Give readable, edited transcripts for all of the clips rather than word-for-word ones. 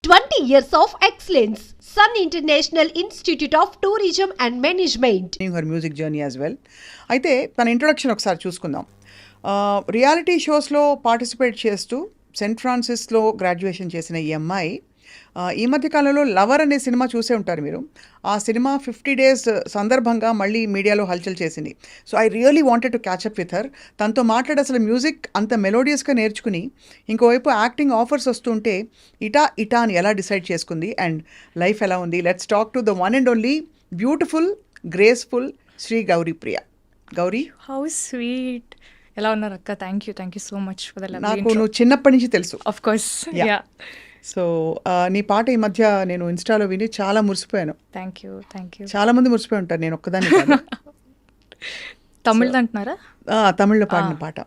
20 years of excellence. Sun International Institute of Tourism and Management. Her music journey as well. అయితే తన introduction ఒకసారి చూసుకుందాం. Reality షోస్లో participate చేస్తూ Saint ఫ్రాన్సిస్లో graduation చేసిన ఈ అమ్మాయి ఈ మధ్యకాలంలో లవర్ అనే సినిమా చూసే ఉంటారు మీరు. ఆ సినిమా 50 days సందర్భంగా మళ్ళీ మీడియాలో హల్చల్ చేసింది. So I really wanted to catch up with her. తనతో మాట్లాడి అసలు మ్యూజిక్ అంత మెలోడియస్గా నేర్చుకుని ఇంకోవైపు యాక్టింగ్ ఆఫర్స్ వస్తుంటే ఇటా అని ఎలా డిసైడ్ చేసుకుంది అండ్ లైఫ్ ఎలా ఉంది. Let's talk to the one and only beautiful graceful Sri Gouri Priya. Gouri, how sweet. ఎలా ఉన్నారు అక్క? Thank you so much for the love. నాకు నువ్వు చిన్నప్పటి నుంచి తెలుసు. Of course. యా. సో నీ పాట ఈ మధ్య నేను ఇన్స్టాలో విని చాలా మురిసిపోయాను. Thank you. చాలా మంది మురిసిపోయి ఉంటారు, నేను ఒక్కదాన్ని కాదు. తమిళ్ అంటున్నారా? తమిళ్లో పాడిన పాట.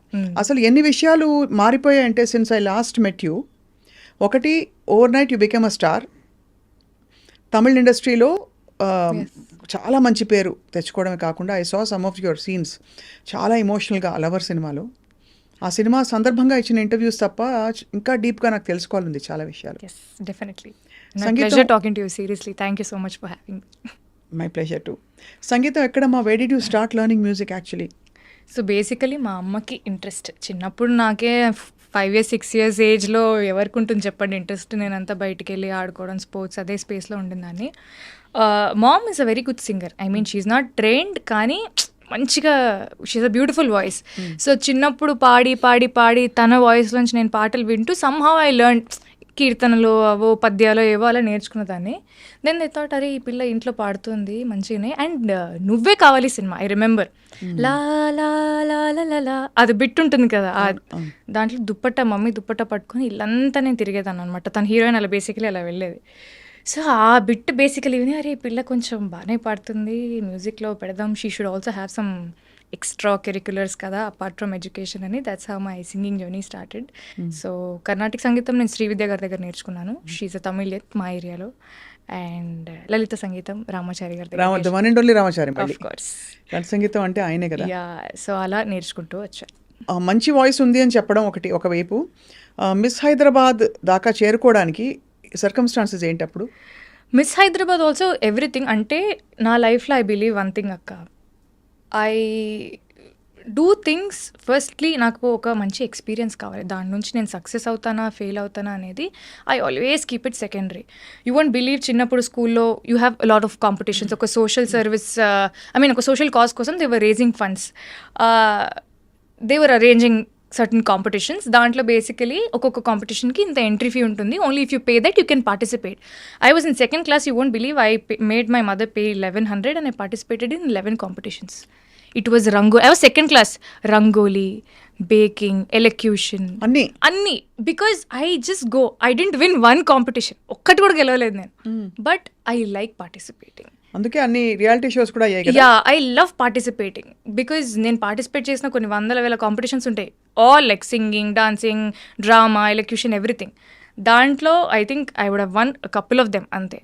అసలు ఎన్ని విషయాలు మారిపోయాయంటే since I last met you. ఒకటి, overnight you became a star. Tamil ఇండస్ట్రీలో చాలా మంచి పేరు తెచ్చుకోవడమే కాకుండా I saw some of your scenes చాలా ఎమోషనల్గా లవర్ సినిమాలో. ఆ సినిమా సందర్భంగా ఇచ్చిన ఇంటర్వ్యూస్ తప్ప ఇంకా డీప్గా నాకు తెలుసుకోవాలంది చాలా విషయాలు. డెఫినెట్లీ. సంగీతం talking to you seriously. Thank you so much for having me. My pleasure to. సంగీతం ఎక్కడమ్మా? Where did you start learning music actually? So basically మా అమ్మకి ఇంట్రెస్ట్ చిన్నప్పుడు. నాకే 5 years 6 years ఏజ్లో ఎవరికి ఉంటుంది చెప్పండి ఇంట్రెస్ట్. నేనంతా బయటికి వెళ్ళి ఆడుకోవడం, స్పోర్ట్స్ అదే స్పేస్లో ఉండిందాన్ని. Mom is a very good singer. I mean she's not trained, కానీ మంచిగా she's a beautiful voice. So చిన్నప్పుడు పాడి తన వాయిస్లోంచి నేను పాటలు వింటూ సమ్హౌ ఐ లెర్న్ కీర్తనలు అవో పద్యాలు ఏవో అలా నేర్చుకున్నదాన్ని. దెన్ దే థాట్, అరే ఈ పిల్ల ఇంట్లో పాడుతుంది మంచిగానే. అండ్ నువ్వే కావాలి సినిమా ఐ రిమెంబర్, లా లా లా లా లా అది బిట్ ఉంటుంది కదా, దాంట్లో మమ్మీ దుప్పట్ట పట్టుకొని ఇల్లంతా నేను తిరిగేదాన్ని అనమాట. తన హీరోయిన్ అలా బేసికలీ అలా వెళ్ళేది. సో ఆ బిట్ బేసికలీ విని, అరే ఈ పిల్ల కొంచెం బాగానే పాడుతుంది, మ్యూజిక్లో పెడదాం, she should also have some extra curriculars కదా అపార్ట్ ఫ్రమ్ ఎడ్యుకేషన్ అని. That's how my singing journey started. So Karnataka సంగీతం నేను శ్రీవిద్య గారి దగ్గర నేర్చుకున్నాను. షీఈ్ అ తమిళియన్ మా ఏరియాలో. అండ్ లలిత సంగీతం రామాచారి గారి దగ్గర. రామాచారి సంగీతం అంటే ఆయనే కదా. యా. సో అలా నేర్చుకుంటూ వచ్చాను. మంచి వాయిస్ ఉంది అని చెప్పడం ఒకవైపు, మిస్ హైదరాబాద్ దాకా చేరుకోవడానికి సర్కమ్స్టాన్సెస్ ఏంటి అప్పుడు? Miss Hyderabad also everything. అంటే నా లైఫ్లో ఐ బిలీవ్ వన్ థింగ్ అక్క, ఐ డూ థింగ్స్ ఫస్ట్లీ నాకు ఒక మంచి ఎక్స్పీరియన్స్ కావాలి. దాని నుంచి నేను సక్సెస్ అవుతానా ఫెయిల్ అవుతానా అనేది I always keep it secondary. You won't believe, చిన్నప్పుడు స్కూల్లో you have lot of competitions. ఒక సోషల్ సర్వీస్, ఐ మీన్ ఒక సోషల్ కాజ్ కోసం they were raising funds, they were arranging certain competitions. దాంట్లో బేసికలీ ఒక్కొక్క కాంపిటీషన్కి ఇంత ఎంట్రీ ఫీ ఉంటుంది. Only if you pay that you can participate. I was in second class. You won't believe, I made my mother pay 1100 and I participated in 11 competitions. It was I was second class. Rangoli, baking, elocution, అన్ని. Because I just go. I didn't win one competition, ఒక్కటి కూడా గెలవలేదు నేను. But I like participating. అందుకే అన్ని reality shows కూడా అయ్యాయి కదా. Yeah, I love participating because నేను పార్టిసిపేట్ చేసిన కొన్ని 100,000 కాంపిటీషన్స్ ఉంటాయి. All like singing, dancing, drama, elocution, everything. దాంట్లో I think I would have won couple of them అంతే.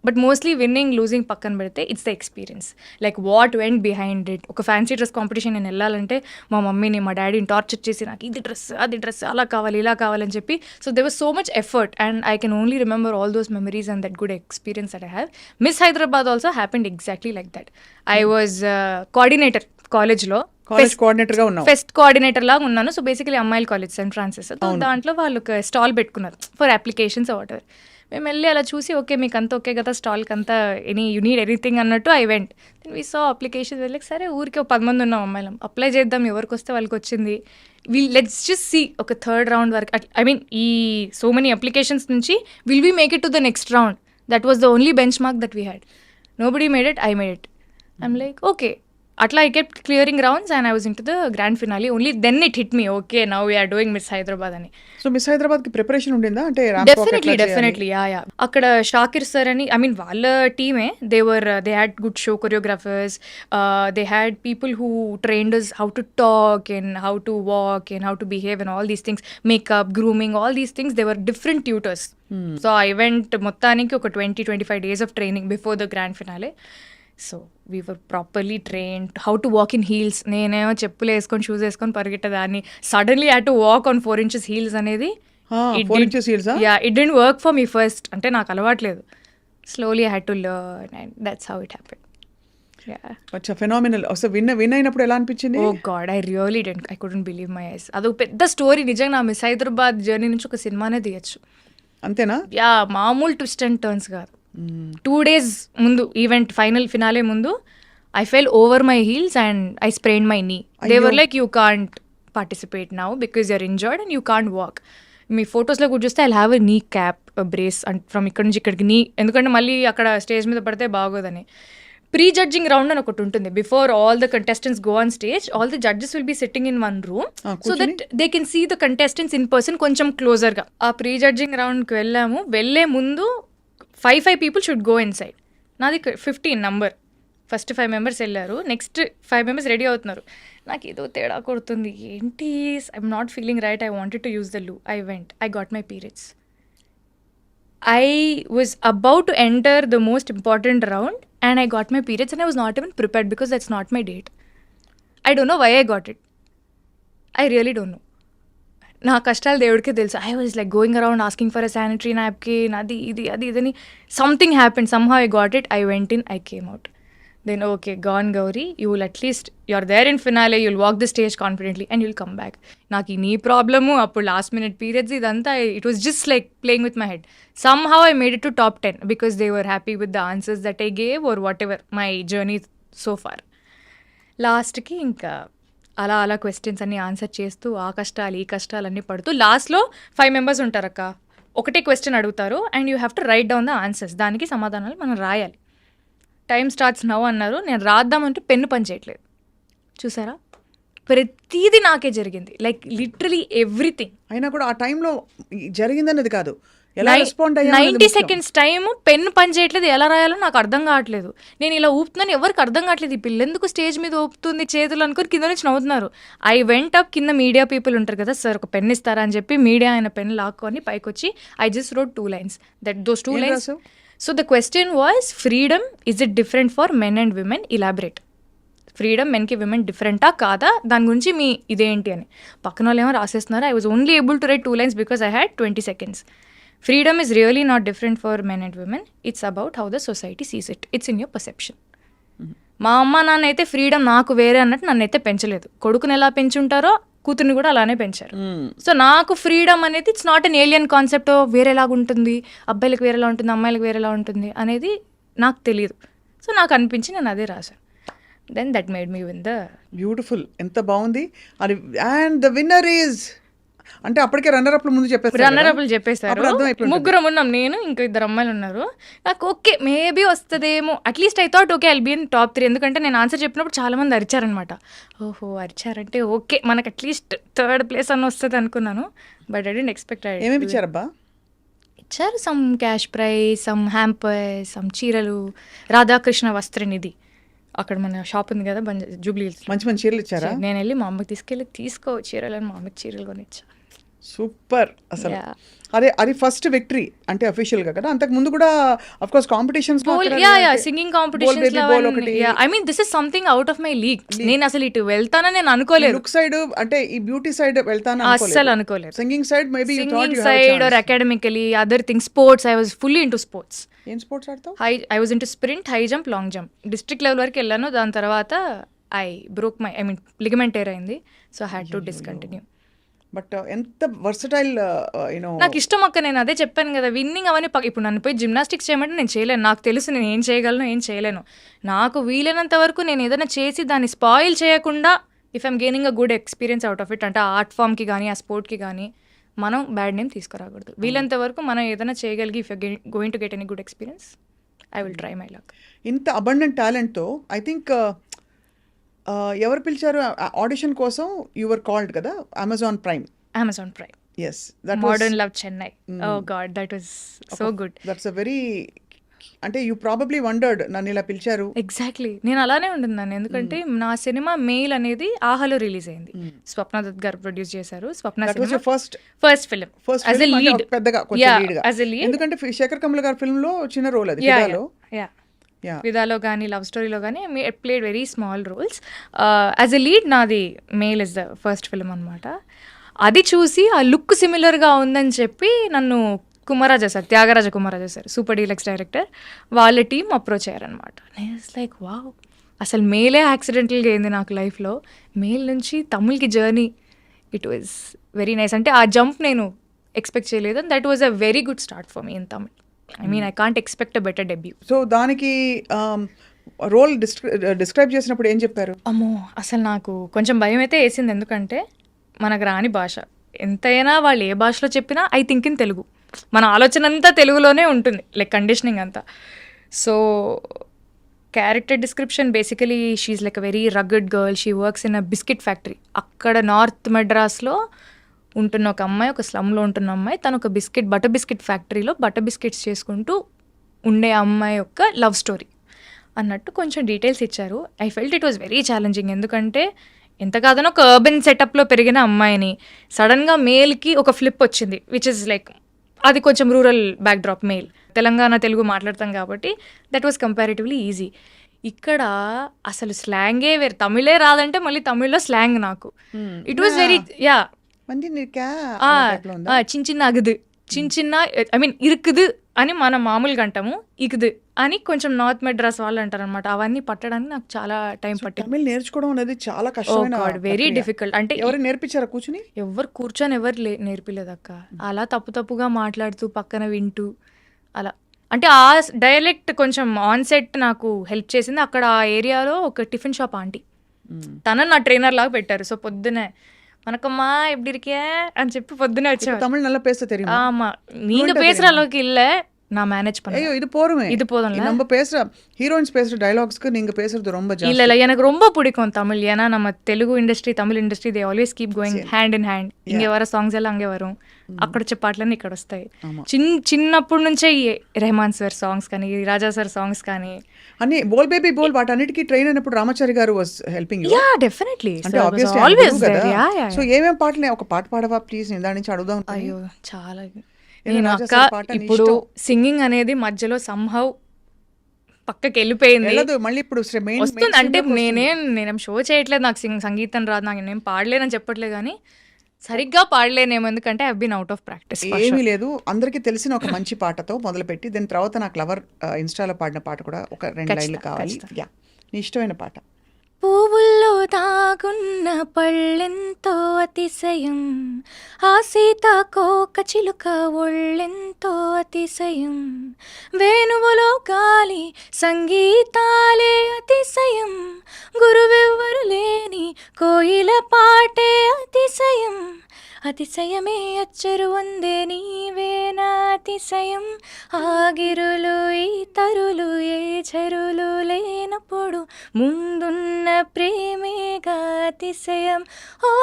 బట్ మోస్ట్లీ విన్నింగ్ లూజింగ్ పక్కన పెడితే it's the experience, like what went behind it. ఒక fancy dress competition నేను వెళ్ళాలంటే మా మమ్మీని మా డాడీని టార్చర్ చేసి నాకు ఇది డ్రెస్ అది డ్రెస్ అలా కావాలి ఇలా కావాలని చెప్పి. So they was so much effort and I can only remember all those memories and that good experience that I have. Miss Hyderabad also happened exactly like that. I was coordinator కాలేజ్లో, fest coordinator లాగా ఉన్నాను. So basically అమ్మాయిల college Saint Francis. దాంట్లో వాళ్ళు ఒక stall పెట్టుకున్నారు for applications what ever. మేము వెళ్ళి అలా చూసి, ఓకే మీకు అంతా ఓకే కదా స్టాల్కి అంతా, యూ నీడ్ ఎనీథింగ్ అన్నట్టు I went. Then we saw application. వెళ్ళకి సరే ఊరికే 10 మంది ఉన్నాం అమ్మాయిలం, అప్లై చేద్దాం ఎవరికి వస్తే వాళ్ళకి వచ్చింది. లెట్స్ జస్ట్ సీ ఒక థర్డ్ రౌండ్ వరకు. ఐ మీన్ ఈ సో మెనీ అప్లికేషన్స్ నుంచి will we make it to the next round. That was the only benchmark that we had. Nobody made it, I made it. I'm like okay. అట్లా I kept clearing rounds and I was into the grand finale. Only then it hit me, okay now we're doing miss Hyderabad అని. So miss Hyderabad కి preparation ఉండిందా? అంటే definitely yeah. అక్కడ Shakir sir అని, I mean వాళ్ళ టీమే, they had good show choreographers, they had people who trained us how to talk and how to walk and how to behave and all these things, makeup, grooming, all these things. They were different tutors. So I went మొత్తానికి ఒక 20-25 days of training before the grand finale. So we were properly trained how to walk in heels. నేనేమో చెప్పులు వేసుకొని shoes వేసుకొని పరిగెట్టేదాన్ని. Suddenly had to walk on 4 inches heels అనేది phone ఇచ్చే సీల్సా? It didn't work for me first. అంటే నాకు అలవాట్లేదు. Slowly I had to learn and that's how it happen. అచ్చా, ఫెనామినల్. అసలు విన్ అయినప్పుడు ఎలా అనిపించింది? Oh god, I really didn't, I couldn't believe my eyes. అదొక పెద్ద స్టోరీ నిజంగా. నా మిస్ హైదరాబాద్ జర్నీ నుంచి ఒక సినిమానే తీయచ్చు. అంతేనా? మామూలు ట్విస్ట్ అండ్ టర్న్స్ కాదు. 2 days ముందు ఈవెంట్ ఫినాలే ముందు I fell over my heels and I sprain my knee. They were like you can't participate now because you're injured and you can't walk. మీ ఫొటోస్లో కూడా చూస్తే ఐ హ్యావ్ ఎ నీ cap brace and from ఇక్కడ నుంచి ఇక్కడికి నీ, ఎందుకంటే మళ్ళీ అక్కడ స్టేజ్ మీద పడితే బాగోదని. ప్రీ జడ్జింగ్ రౌండ్ అని ఒకటి ఉంటుంది. Before all the contestants go on stage, all the judges will be sitting in one room so that they can see the contestants in person కొంచెం క్లోజర్గా. ఆ ప్రీ జడ్జింగ్ రౌండ్కి వెళ్ళాము. వెళ్ళే ముందు 5 people should go inside. నాది 15 number. First 5 members వెళ్ళారు, next 5 members ready అవుతున్నారు. నాకు ఏదో తేడా కొడుతుంది, ఏంటి I'm not feeling right, I wanted to use the loo. I went, I got my periods. I was about to enter the most important round and I got my periods and I was not even prepared because that's not my date. I don't know why I got it. I really don't know. నా కష్టాలు దేవుడికే తెలుసు. I was like going around asking for a sanitary napkin, అది ఇది ఇదని. Something happen, somehow I got it. I went in, I came out. Then okay, gone Gouri, you will at least you're there in finale, you will walk the stage confidently and you will come back. నాకు ఈ నీ problem, అప్పుడు last minute periods, ఇదంతా it was just like playing with my head. Somehow I made it to top 10 because they were happy with the answers that I gave or whatever my journey so far. లాస్ట్కి ఇంకా అలా questions అన్ని answer చేస్తూ ఆ కష్టాలు ఈ కష్టాలు అన్నీ పడుతూ లాస్ట్లో 5 members ఉంటారక్క. ఒకటే క్వశ్చన్ అడుగుతారు and you have to right down the answers. దానికి సమాధానాలు మనం రాయాలి. టైం స్టార్ట్స్ నౌ అన్నారు. నేను రాద్దామంటే పెన్ను పని చేయట్లేదు. చూసారా, ప్రతిదీ నాకే జరిగింది. Like literally everything. అయినా కూడా ఆ టైంలో జరిగిందనేది కాదు, 90 seconds టైము పెన్ను పని చేయట్లేదు. ఎలా రాయాలో నాకు అర్థం కావట్లేదు. నేను ఇలా ఊపుతున్నాను, ఎవరికి అర్థం కావట్లేదు. ఈ పిల్ల ఎందుకు స్టేజ్ మీద ఊపుతుంది చేతులు అనుకుని కింద నుంచి నవ్వుతున్నారు. ఐ వెంట్ అప్, కింద మీడియా పీపుల్ ఉంటారు కదా, సార్ ఒక పెన్ ఇస్తారా అని చెప్పి మీడియా ఆయన పెన్ లాక్కొని పైకి వచ్చి I just wrote 2 lines. Those 2 lines. So the question was, freedom is it different for men and women? Elaborate. Freedom మెన్కి విమెన్ డిఫరెంటా కాదా, దాని గురించి మీ ఇదేంటి అని. పక్కన వాళ్ళు ఏమో రాసేస్తున్నారు. I was only able to write 2 lines because I had 20 seconds. Freedom is really not different for men and women. It's about how the society sees it. It's in your perception. మా అమ్మ నాన్న అయితే freedom నాకు వేరే అన్నట్టు నన్ను అయితే పెంచలేదు. కొడుకుని ఎలా పెంచుంటారో కూతుర్ని కూడా అలానే పెంచారు. సో నాకు ఫ్రీడమ్ అనేది it's not an alien concept. వేరేలాగా ఉంటుంది, అబ్బాయిలకు వేరేలా ఉంటుంది, అమ్మాయిలకు వేరేలా ఉంటుంది అనేది నాకు తెలియదు. సో నాకు అనిపించి నేను అదే రాశాను. Then that made me win the. Beautiful, ఎంత బాగుంది అది. అండ్ ద విన్నర్ ఈజ్ అంటే అప్పటికే రన్నర్ అప్లు ముందు చెప్పేస్తారు. రన్నర్ అప్లు చెప్పేశారు. 3 ఉన్నాం, నేను ఇంకా 2 అమ్మాయిలు ఉన్నారు. నాకు ఓకే మేబీ వస్తుందేమో, at least I thought okay I'll be in top 3. ఎందుకంటే నేను ఆన్సర్ చెప్పినప్పుడు చాలా మంది అరిచారనమాట. ఓహో అరిచారంటే ఓకే మనకు అట్లీస్ట్ 3rd place అన్న వస్తుంది అనుకున్నాను. But I didn't expect. ఏమేమి ఇచ్చారబ్బా? ఇచ్చారు some cash prize, some hamper, some చీరలు, రాధాకృష్ణ వస్త్రనిధి. అక్కడ మన షాప్ ఉంది కదా జూబ్లీ హిల్స్, మంచి మంచి చీరలు ఇచ్చారా? నేను వెళ్ళి మా అమ్మకి తీసుకో చీరలు అని మా అమ్మకి చీరలు కొనిచ్చా. సూపర్. అసలు అది ఫస్ట్ విక్టరీ అంటే అఫీషియల్ గా కదా. అంతకు ముందు కూడా of course competitions, singing competitions. I mean this is something out of my league. నేను అసలు ఇటు వెళ్తానని నేను అనుకోలేదు. లుక్ సైడ్ అంటే ఈ బ్యూటీ సైడ్ వెళ్తాను అస్సలు అనుకోలేదు. Singing side maybe singing side or academically other things. Sports I was fully into sports. ఏం స్పోర్ట్స్ ఆడతావు? I was into sprint, high jump, long jump. District level వరకు వెళ్ళాను. దాని తర్వాత I broke my ligament tear అయింది. So I had to discontinue. But ఎంత versatile you know. నాకు ఇష్టం అక్క, నేను అదే చెప్పాను కదా, విన్నింగ్ అవన్నీ ఇప్పుడు నన్ను పోయి జిమ్నాస్టిక్స్ చేయమంటే నేను చేయలేను. నాకు తెలుసు నేను ఏం చేయగలను ఏం చేయలేను. నాకు వీలైనంత వరకు నేను ఏదైనా చేసి దాన్ని స్పాయిల్ చేయకుండా if I'm gaining a good experience out of it, అంటే ఆ ఆర్ట్ ఫామ్కి కానీ ఆ స్పోర్ట్కి కానీ మనం బ్యాడ్ నేమ్ తీసుకురాకూడదు. వీలైనంత వరకు మనం ఏదైనా చేయగలిగి if you going to get any good experience I will try my luck. ఇంత అబండెంట్ టాలెంట్తో ఐ థింక్ ఎవరు పిలిచారు ఆడిషన్ కోసం? యు వర్ కాల్డ్ కదా Amazon Prime. Yes, that Modern Love Chennai. Oh God, that was so good. That's a very, అంటే you probably wondered నన్ను ఇలా పిలిచారు. ఎగ్జాక్ట్లీ, నేను అలానే ఉంటున్నాను. ఎందుకంటే నా సినిమా మెయిల్ అనేది ఆహాలో రిలీజ్ అయింది. స్వప్న దత్ గారు ప్రొడ్యూస్ చేశారు. Swapna first film as a lead, పెద్దగా కొంచెం లీడ్ గా. ఎందుకంటే శేఖర్ కమల్ గారి ఫిల్మ్ లో చిన్న రోల్ అది. విదాలో కానీ లవ్ స్టోరీలో కానీ played very small roles. As a lead నాది mail is the first film అనమాట. అది చూసి ఆ లుక్ సిమిలర్గా ఉందని చెప్పి నన్ను Kumararaja sir, Thiagaraja Kumararaja sir, super deluxe director, వాళ్ళ టీం అప్రోచ్ అయ్యారనమాట. నేను లైక్ వావ్, అసలు మేలే యాక్సిడెంటల్గా అయింది నాకు లైఫ్లో. మేల్ నుంచి తమిళ్కి journey, it was very nice. అంటే ఆ జంప్ నేను ఎక్స్పెక్ట్ చేయలేదు. And that was a very good start for me in Tamil. I mean I can't expect a better debut. So దానికి రోల్ డిస్క్రైబ్ చేసినప్పుడు ఏం చెప్పారు? అమ్మో, అసలు నాకు కొంచెం భయం అయితే వేసింది. ఎందుకంటే మనకు రాని భాష, ఎంతైనా వాళ్ళు ఏ భాషలో చెప్పినా ఐ థింక్ ఇన్ తెలుగు, మన ఆలోచన అంతా తెలుగులోనే ఉంటుంది, లైక్ కండిషనింగ్ అంతా. So character description basically she's like a very rugged girl. She works in a biscuit factory. అక్కడ నార్త్ మెడ్రాస్లో ఉంటున్న ఒక అమ్మాయి, ఒక స్లమ్లో ఉంటున్న అమ్మాయి, తను ఒక బటర్ బిస్కెట్ ఫ్యాక్టరీలో బటర్ బిస్కెట్స్ చేసుకుంటూ ఉండే అమ్మాయి యొక్క లవ్ స్టోరీ అన్నట్టు కొంచెం డీటెయిల్స్ ఇచ్చారు. I felt it was very challenging. ఎందుకంటే ఎంత కాదనో ఒక అర్బన్ సెటప్లో పెరిగిన అమ్మాయిని సడన్గా మేల్కి ఒక ఫ్లిప్ వచ్చింది, విచ్ ఇస్ లైక్ అది కొంచెం rural backdrop. Male Telangana Telugu మాట్లాడతాం కాబట్టి దట్ వాజ్ కంపారిటివ్లీ ఈజీ. ఇక్కడ అసలు స్లాంగే వేరు, తమిళే రాదంటే మళ్ళీ తమిళ్లో స్లాంగ్ నాకు. ఇట్ వాజ్ వెరీ యా చిన్న చిన్న అగుదు, చిన్న చిన్న ఐ మీన్ ఇరుకుదు అని మనం మామూలుగా అంటాము, ఇకుదు అని కొంచెం నార్త్ మెడ్రాస్ వాళ్ళు అంటారు అనమాట. అవన్నీ పట్టడానికి నాకు చాలా టైం పట్టింది. తమిళ్ నేర్చుకోవడం అనేది చాలా కష్టమైన, వెరీ డిఫికల్ట్. అంటే ఎవరు నేర్పించారా కూర్చుని? ఎవరు కూర్చొని ఎవరు నేర్పిలేదు అక్క. అలా తప్పుగా మాట్లాడుతూ పక్కన వింటూ అలా. అంటే ఆ డైలెక్ట్ కొంచెం ఆన్ సెట్ నాకు హెల్ప్ చేసింది. అక్కడ ఆ ఏరియాలో ఒక టిఫిన్ షాప్ ఆంటీ, తనని నా ట్రైనర్ లాగా పెట్టారు. సో పొద్దునే வணக்கம்மா எப்படி இருக்கே అని చెప్పి పొద్దునే వచ్చారు. தமிழ் நல்லா பேச தெரியுமா? ஆமா, நீங்க பேசுற அளவுக்கு இல்ல, நான் மேனேஜ் பண்ணேன். ஐயோ இது போறமே, இது போதும்ல. நம்ம பேசுற ஹீரோயின்ஸ் பேசுற டயலாக்ஸ்க்கு நீங்க பேசுறது ரொம்ப ஜாஸ்தி. இல்ல எனக்கு ரொம்ப பிடிக்கும் தமிழ். ஏன்னா நம்ம தெலுங்கு ఇండస్ట్రీ, తమిళ industry, they always keep going hand in hand. ఇంగే వర సాంగ్స్ ఎல்லாம் అంగే వరం, అక్కడ వచ్చే పాటలన్నీ ఇక్కడ వస్తాయి. చిన్నప్పటి నుంచే రెహమాన్ సార్ సాంగ్స్ కానీ, రాజా సార్ సాంగ్స్ కానీ అన్ని బోల్ బేబీ బోల్ వాటన్నిటికీ ట్రైన్ అయినప్పుడు రామాచారి గారు was helping you. Yeah definitely, అంటే ఆబ్వియస్లీ ఆల్వేస్ దేర్. సో ఏమేం పాటలు, ఒక పాట పాడవా ప్లీజ్, నేను దాని నుంచి అడుగుదాం. అయ్యో చాలా. నేను అక్క ఇప్పుడు సింగింగ్ అనేది మధ్యలో సంహౌ పక్కకి వెళ్ళిపోయింది. మళ్ళీ ఇప్పుడు వస్తుంది. అంటే నేనేం షో చేయట్లేదు, నాకు సంగీతం రాదు, నాకు నేను పాడలేనని చెప్పట్లేదు, కానీ సరిగ్గా పాడలేనేమో, ఎందుకంటే I been out of practice. ఏమీ లేదు, అందరికీ తెలిసిన ఒక మంచి పాటతో మొదలుపెట్టి దాని తర్వాత నాకు లవర్ ఇన్స్టాలో పాడిన పాట కూడా ఒక 2 లైన్లు కావాలి. యా, నీ ఇష్టమైన పాట. పువ్వుల్లో దాగున్న పళ్ళెంతో అతిశయం, ఆ సీతాకోక చిలుక ఒళ్ళెంతో అతిశయం, వేణువులో గాలి సంగీతాలే అతిశయం, గురువెవ్వరు లేని కోయిల పాటే అతిశయం, అతిశయమే అచ్చరు వందే నీవేనా అతిశయం, ఆగిరులు ఈ తరులు ఏ చెరులు లేనప్పుడు ముందున్న ప్రేమేగా అతిశయం, ఓ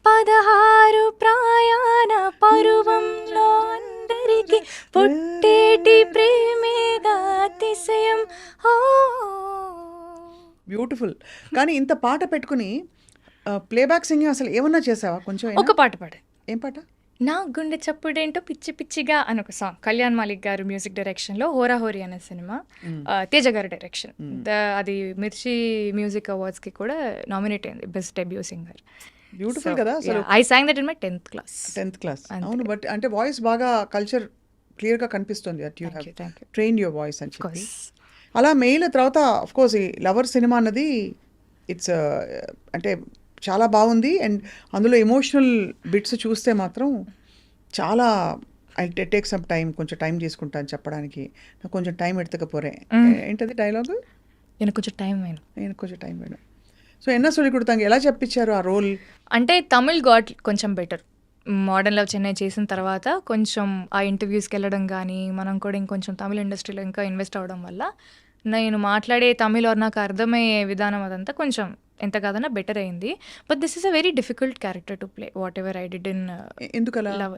16 ప్రయాణ పరువంలో అందరికి పుట్టేటి ప్రేమేగా అతిశయం. ఓ బ్యూటిఫుల్. కానీ ఇంత పాట పెట్టుకుని ప్లేబ్యాక్ సింగింగ్ అసలు ఏమన్నా చేసావా? కొంచెం ఒక పాట పాడే. ఏం పాట? నా గుండె చప్పుడేంటో పిచ్చి పిచ్చిగా అని ఒక సాంగ్, కళ్యాణ్ మాలిక్ గారు మ్యూజిక్ డైరెక్షన్లో, హోరాహోరీ అనే సినిమా, తేజ గారి డైరెక్షన్. అది మిర్చి మ్యూజిక్ అవార్డ్స్కి కూడా నామినేట్ అయింది బెస్ట్ డెబ్యూ సింగర్. బ్యూటిఫుల్ కదా అసలు. I song that in my 10th class. అవును, బట్ అంటే వాయిస్ బాగా కల్చర్ క్లియర్గా కనిపిస్తుంది. That you have train your voice అని చెప్పి. అలా మెయిల్ తర్వాత ఆఫ్ కోర్స్ ఈ లవర్ సినిమా అన్నది ఇట్స్ అంటే చాలా బాగుంది. అండ్ అందులో ఎమోషనల్ బిట్స్ చూస్తే మాత్రం చాలా ఐ టేక్ సమ్ టైం, కొంచెం టైం తీసుకుంటాను చెప్పడానికి, నాకు కొంచెం టైం ఎడతకపోరే. ఏంటది డైలాగ్? నేను కొంచెం టైం వేணும். సో ఎన్న సొలి కొడతాంగ ఎలా చెప్పించారు ఆ రోల్? అంటే తమిళ్ గాట్ కొంచెం బెటర్. మోడర్న్ లవ్ చెన్నై చేసిన తర్వాత కొంచెం ఆ ఇంటర్వ్యూస్కి వెళ్ళడం కానీ, మనం కూడా ఇంకొంచెం తమిళ ఇండస్ట్రీలో ఇంకా ఇన్వెస్ట్ అవ్వడం వల్ల నేను మాట్లాడే తమిళ్ నాకు అర్థమయ్యే విధానం అదంతా కొంచెం ఎంత కాదన్నా బెటర్ అయింది. But this is a very difficult character to play, what ever I did in love.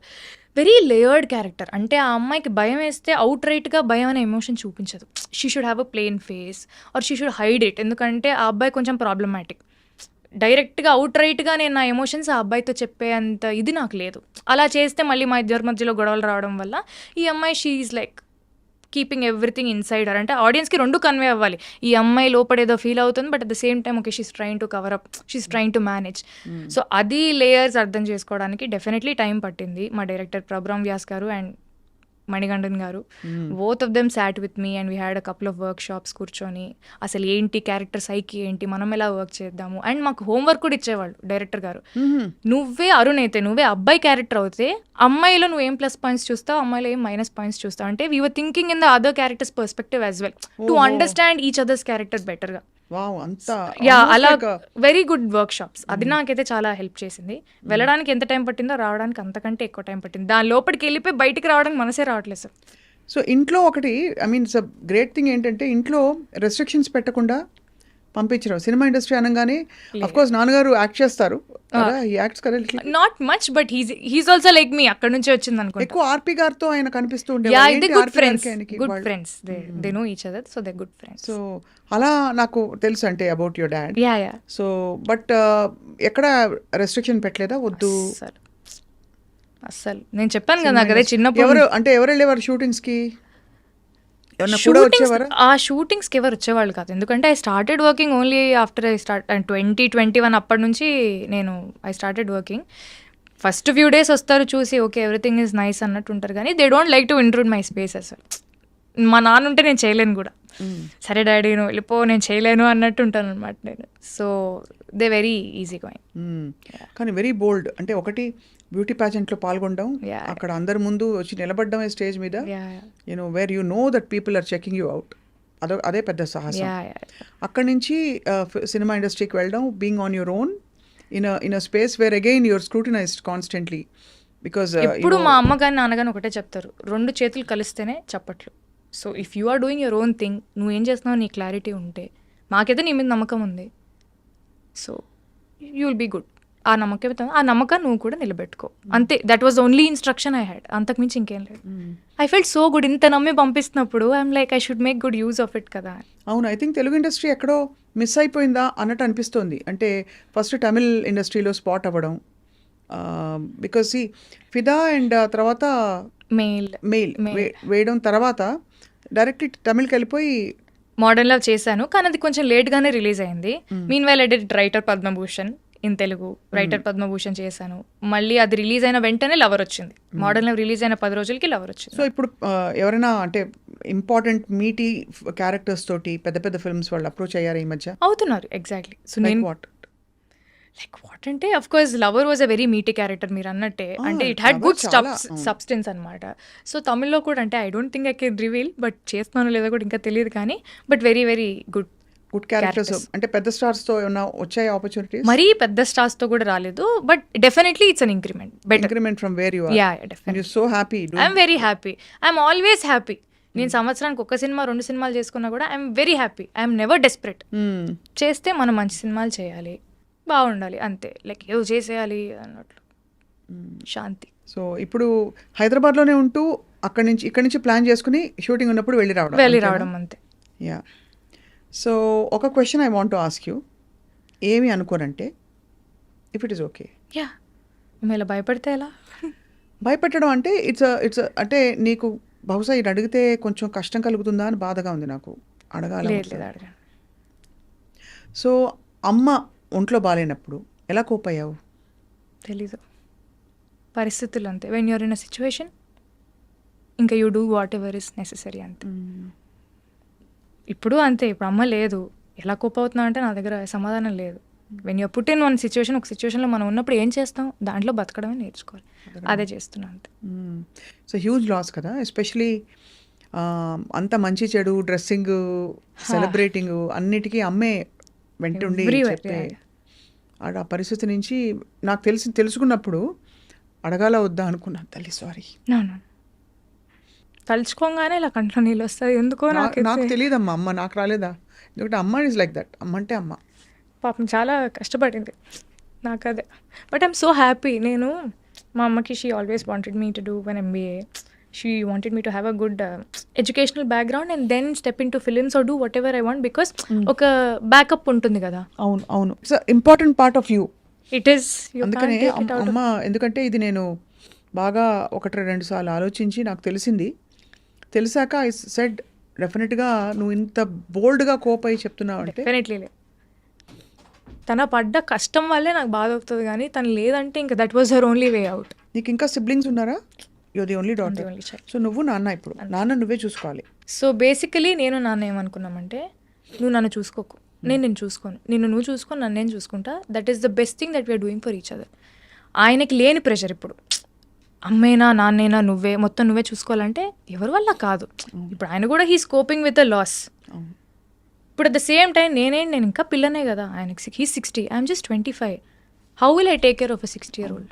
Very layered character. అంటే ఆ అమ్మాయికి భయం వేస్తే అవుట్ రైట్గా భయం అనే ఎమోషన్ చూపించదు. She should have a plain face or she should hide it. ఎందుకంటే ఆ అబ్బాయి కొంచెం ప్రాబ్లమాటిక్. డైరెక్ట్గా అవుట్ రైట్గా నేను నా ఎమోషన్స్ ఆ అబ్బాయితో చెప్పే అంత ఇది నాకు లేదు. అలా చేస్తే మళ్ళీ మా ఇద్దరి మధ్యలో గొడవలు రావడం వల్ల ఈ అమ్మాయి she is like keeping everything inside her. అంటే ఆడియన్స్కి రెండు కన్వే అవ్వాలి. ఈ అమ్మాయి లోపడేదో ఫీల్ అవుతుంది, but at the same time okay she's trying to cover up, she's trying to manage. So అది లేయర్స్ అర్థం చేసుకోవడానికి డెఫినెట్లీ టైం పట్టింది. మా డైరెక్టర్ ప్రభరామ్ వ్యాస్ గారు అండ్ మణిగండన్ గారు, both of them sat with me and we had a couple of work shops కూర్చొని అసలు ఏంటి క్యారెక్టర్ సైకి ఏంటి, మనం ఎలా వర్క్ చేద్దాము. అండ్ మాకు హోంవర్క్ కూడా ఇచ్చేవాళ్ళు డైరెక్టర్ గారు. నువ్వే అరుణ్ అయితే, నువ్వే అబ్బాయి క్యారెక్టర్ అవుతే అమ్మాయిలో నువ్వు ఏం ప్లస్ పాయింట్స్ చూస్తావు, అమ్మాయిలో ఏం మైనస్ పాయింట్స్ చూస్తావు. అంటే we were thinking in the other characters perspective as well to understand each others character బెటర్గా. అలా వెరీ గుడ్ వర్క్ షాప్స్. అది నాకైతే చాలా హెల్ప్ చేసింది. వెళ్ళడానికి ఎంత టైం పట్టిందో రావడానికి అంతకంటే ఎక్కువ టైం పట్టింది. దాని లోపలికి వెళ్ళిపోయి బయటికి రావడానికి మనసే రావట్లేదు సార్. సో ఇంట్లో ఒకటి I mean it's great thing ఏంటంటే ఇంట్లో రెస్ట్రిక్షన్స్ పెట్టకుండా పంపించడం. సినిమా ఇండస్ట్రీ అనగానే అఫ్ కోర్స్ నాన్నగారు యాక్ట్ చేస్తారు, not much but he's also like me. అక్కడ నుంచే వచ్చింది అనుకో. ఎక్కువ ఆర్పి గారితో ఆయన కనిపిస్తూ good friends, they know each other, so they good friends. So అలా నాకు తెలుసు అంటే about your dad. So but ఎక్కడ రెస్ట్రిక్షన్ పెట్టలేదా, వద్దు అస్సలు. నేను చెప్పాను కదా నాకు అదే చిన్నప్పుడు. ఎవరు వెళ్ళేవారు షూటింగ్స్ కి? ఆ షూటింగ్స్కి ఎవరు వచ్చేవాళ్ళు కాదు, ఎందుకంటే I started working only after 2021. అప్పటి నుంచి I started working. First few days వస్తారు చూసి ఓకే ఎవ్రీథింగ్ ఈజ్ నైస్ అన్నట్టు ఉంటారు, కానీ they don't like to intrude my space అసలు. మా నాన్న ఉంటే నేను చేయలేను కూడా, సరే డాడీ నువ్వు వెళ్ళిపో నేను చేయలేను అన్నట్టు ఉంటాను అనమాట నేను. So they very easy going. కానీ వెరీ బోల్డ్. అంటే ఒకటి బ్యూటీ ప్యాజెంట్లో పాల్గొనడం, అక్కడ అందరి ముందు వచ్చి నిలబడ్డమే స్టేజ్ మీద, you know where you know that people are checking you out, అదే పెద్ద సాహసం. అక్కడి నుంచి సినిమా ఇండస్ట్రీకి వెళ్ళడం, being on your own in a space where again your scrutinized constantly. Because ఇప్పుడు మా అమ్మ కానీ నాన్నగాని ఒకటే చెప్తారు, రెండు చేతులు కలిస్తేనే చప్పట్లు. So if you are doing your own thing, నువ్వేం చేస్తున్నావు నీ క్లారిటీ ఉంటే, నాకైతే నీ మీద నమ్మకం ఉంది, so you will be good. ఆ నమ్మకం నువ్వు కూడా నిలబెట్టుకో అంతే. That was only instruction I had, అంతకుమించి ఇంకేం లేదు. I felt so good. ఇంత నమ్మి పంపిస్తున్నప్పుడు I'm like I should make good use of it కదా. అవును, ఐ థింక్ తెలుగు ఇండస్ట్రీ ఎక్కడో మిస్ అయిపోయిందా అన్నట్టు అనిపిస్తోంది. అంటే ఫస్ట్ తమిళ్ ఇండస్ట్రీలో స్పాట్ అవ్వడం, బికాస్ ఫిదా అండ్ తర్వాత మెయిల్ వేయడం, తర్వాత డైరెక్ట్లీ తమిళ్కి వెళ్ళిపోయి మోడర్న్లో చేశాను, కానీ అది కొంచెం లేట్గానే రిలీజ్ అయింది. Mean while I did writer Padma Bhushan in Telugu, writer Padma Bhushan చేశాను. మళ్ళీ అది రిలీజ్ అయిన వెంటనే లవర్ వచ్చింది. మోడర్న్లో రిలీజ్ అయిన 10 రోజులకి లవర్ వచ్చింది. సో ఇప్పుడు ఎవరైనా అంటే ఇంపార్టెంట్ మీటీ క్యారెక్టర్స్ తోటి పెద్ద పెద్ద ఫిల్మ్స్ వాళ్ళు అప్రోచ్ అయ్యారు ఈ మధ్య? అవుతున్నారు, ఎగ్జాక్ట్లీ. సో నేను వాట్ అంటే of course lover was a very Meitei character మీరు అన్నట్టే. అంటే ఇట్ హ్యాడ్ గుడ్ సబ్స్టెన్స్ అనమాట. సో తమిళ్లో కూడా అంటే I don't think I can reveal, but చేస్తున్నాను లేదా కూడా ఇంకా తెలియదు, కానీ but very very good characters. అంటే పెద్ద స్టార్స్ తో ఏమైనా వచ్చాయి ఆపర్చునిటీస్? మరీ పెద్ద స్టార్స్ తో కూడా రాలేదు, but definitely it's an increment. From where you are. You so happy. I'm very happy. I'm always happy. నేను సంవత్సరానికి 1 సినిమా 2 సినిమాలు చేసుకున్నా కూడా I'm very happy. I'm never desperate. చేస్తే మనం మంచి సినిమాలు చేయాలి, బాగుండాలి, అంతే. లైక్ ఏదో చేసేయాలి అన్నట్లు శాంతి. సో ఇప్పుడు హైదరాబాద్లోనే ఉంటూ ఇక్కడ నుంచి ప్లాన్ చేసుకుని షూటింగ్ ఉన్నప్పుడు వెళ్ళి రావడం అంతే. యా. సో ఒక question I want to ask you. ఏమి అనుకోనంటే, if it is okay. Yeah, మేము ఇలా భయపడితే ఎలా? భయపెట్టడం అంటే ఇట్స్ అంటే నీకు బహుశా ఇది అడిగితే కొంచెం కష్టం కలుగుతుందా అని బాధగా ఉంది నాకు. అడగాలి. సో అమ్మ ఒంట్లో బాగాలేనప్పుడు ఎలా కోప్ అయ్యావు? తెలీదు, పరిస్థితులు అంతే. When you're in a situation ఇంకా you do whatever is necessary అంతే. ఇప్పుడు అంతే. ఇప్పుడు అమ్మ లేదు, ఎలా కోప్ అవుతున్నావు అంటే నా దగ్గర సమాధానం లేదు. When you're put in one situation, ఒక సిచ్యువేషన్లో మనం ఉన్నప్పుడు ఏం చేస్తాం, దాంట్లో బతకడమే నేర్చుకోవాలి. అదే చేస్తున్నా అంతే. సో హ్యూజ్ లాస్ కదా, ఎస్పెషలీ అంత మంచి చెడు డ్రెస్సింగ్ సెలబ్రేటింగ్ అన్నిటికీ అమ్మే వెంటుండి చెప్పే ఆ పరిస్థితి నుంచి నాకు తెలుసుకున్నప్పుడు అడగాల వద్దా అనుకున్నాను. తల్లి సారీ. తలుచుకోగానే ఇలా కంట్లో నీళ్ళు వస్తాయి ఎందుకో. నాకు తెలియదమ్మా, అమ్మ నాకు రాలేదా? ఎందుకంటే అమ్మ ఈజ్ లైక్ దట్. అమ్మ అంటే అమ్మ. పాపం చాలా కష్టపడింది నాకు అదే. But I'm so happy. నేను మా అమ్మకి she always wanted me to do one MBA. She wanted me to have a good educational background and then step into films or do whatever I want because ఒక backup ఉంటుంది కదా. అవును it's important part of you. It is. అందుకనే అమ్మ, ఎందుకంటే ఇది నేను బాగా 1-2 సార్లు ఆలోచించి నాకు తెలిసింది. తెలిసాక ఐ సెడ్ డెఫినెట్గా నువ్వు ఇంత బోల్డ్గా కోప్ అయ్యి చెప్తున్నావు అంటే డెఫినెట్లీ తన పడ్డ కష్టం వల్లే నాకు బాధ అవుతుంది కానీ తను లేదంటే ఇంకా that was her only way out. నీకు ఇంకా సిబ్లింగ్స్ ఉన్నారా? You're the only daughter. only child. సో నువ్వు నాన్న ఇప్పుడు నాన్న నువ్వే చూసుకోవాలి. సో బేసికలీ నేను నాన్న ఏమనుకున్నామంటే నువ్వు నన్ను చూసుకోకు, నేను చూసుకోను, నువ్వు చూసుకొని నన్ను నేను చూసుకుంటా. That is the best thing that we're doing for each other. ఆయనకి లేని ప్రెషర్ ఇప్పుడు అమ్మేనా నాన్నేనా నువ్వే మొత్తం నువ్వే చూసుకోవాలంటే ఎవరి వల్ల కాదు. ఇప్పుడు ఆయన కూడా he's coping with a loss. ఇప్పుడు అట్ ద సేమ్ టైం నేను ఇంకా పిల్లనే కదా, ఆయనకి he 60, I'm just 25. How will I take care of a 60-year-old?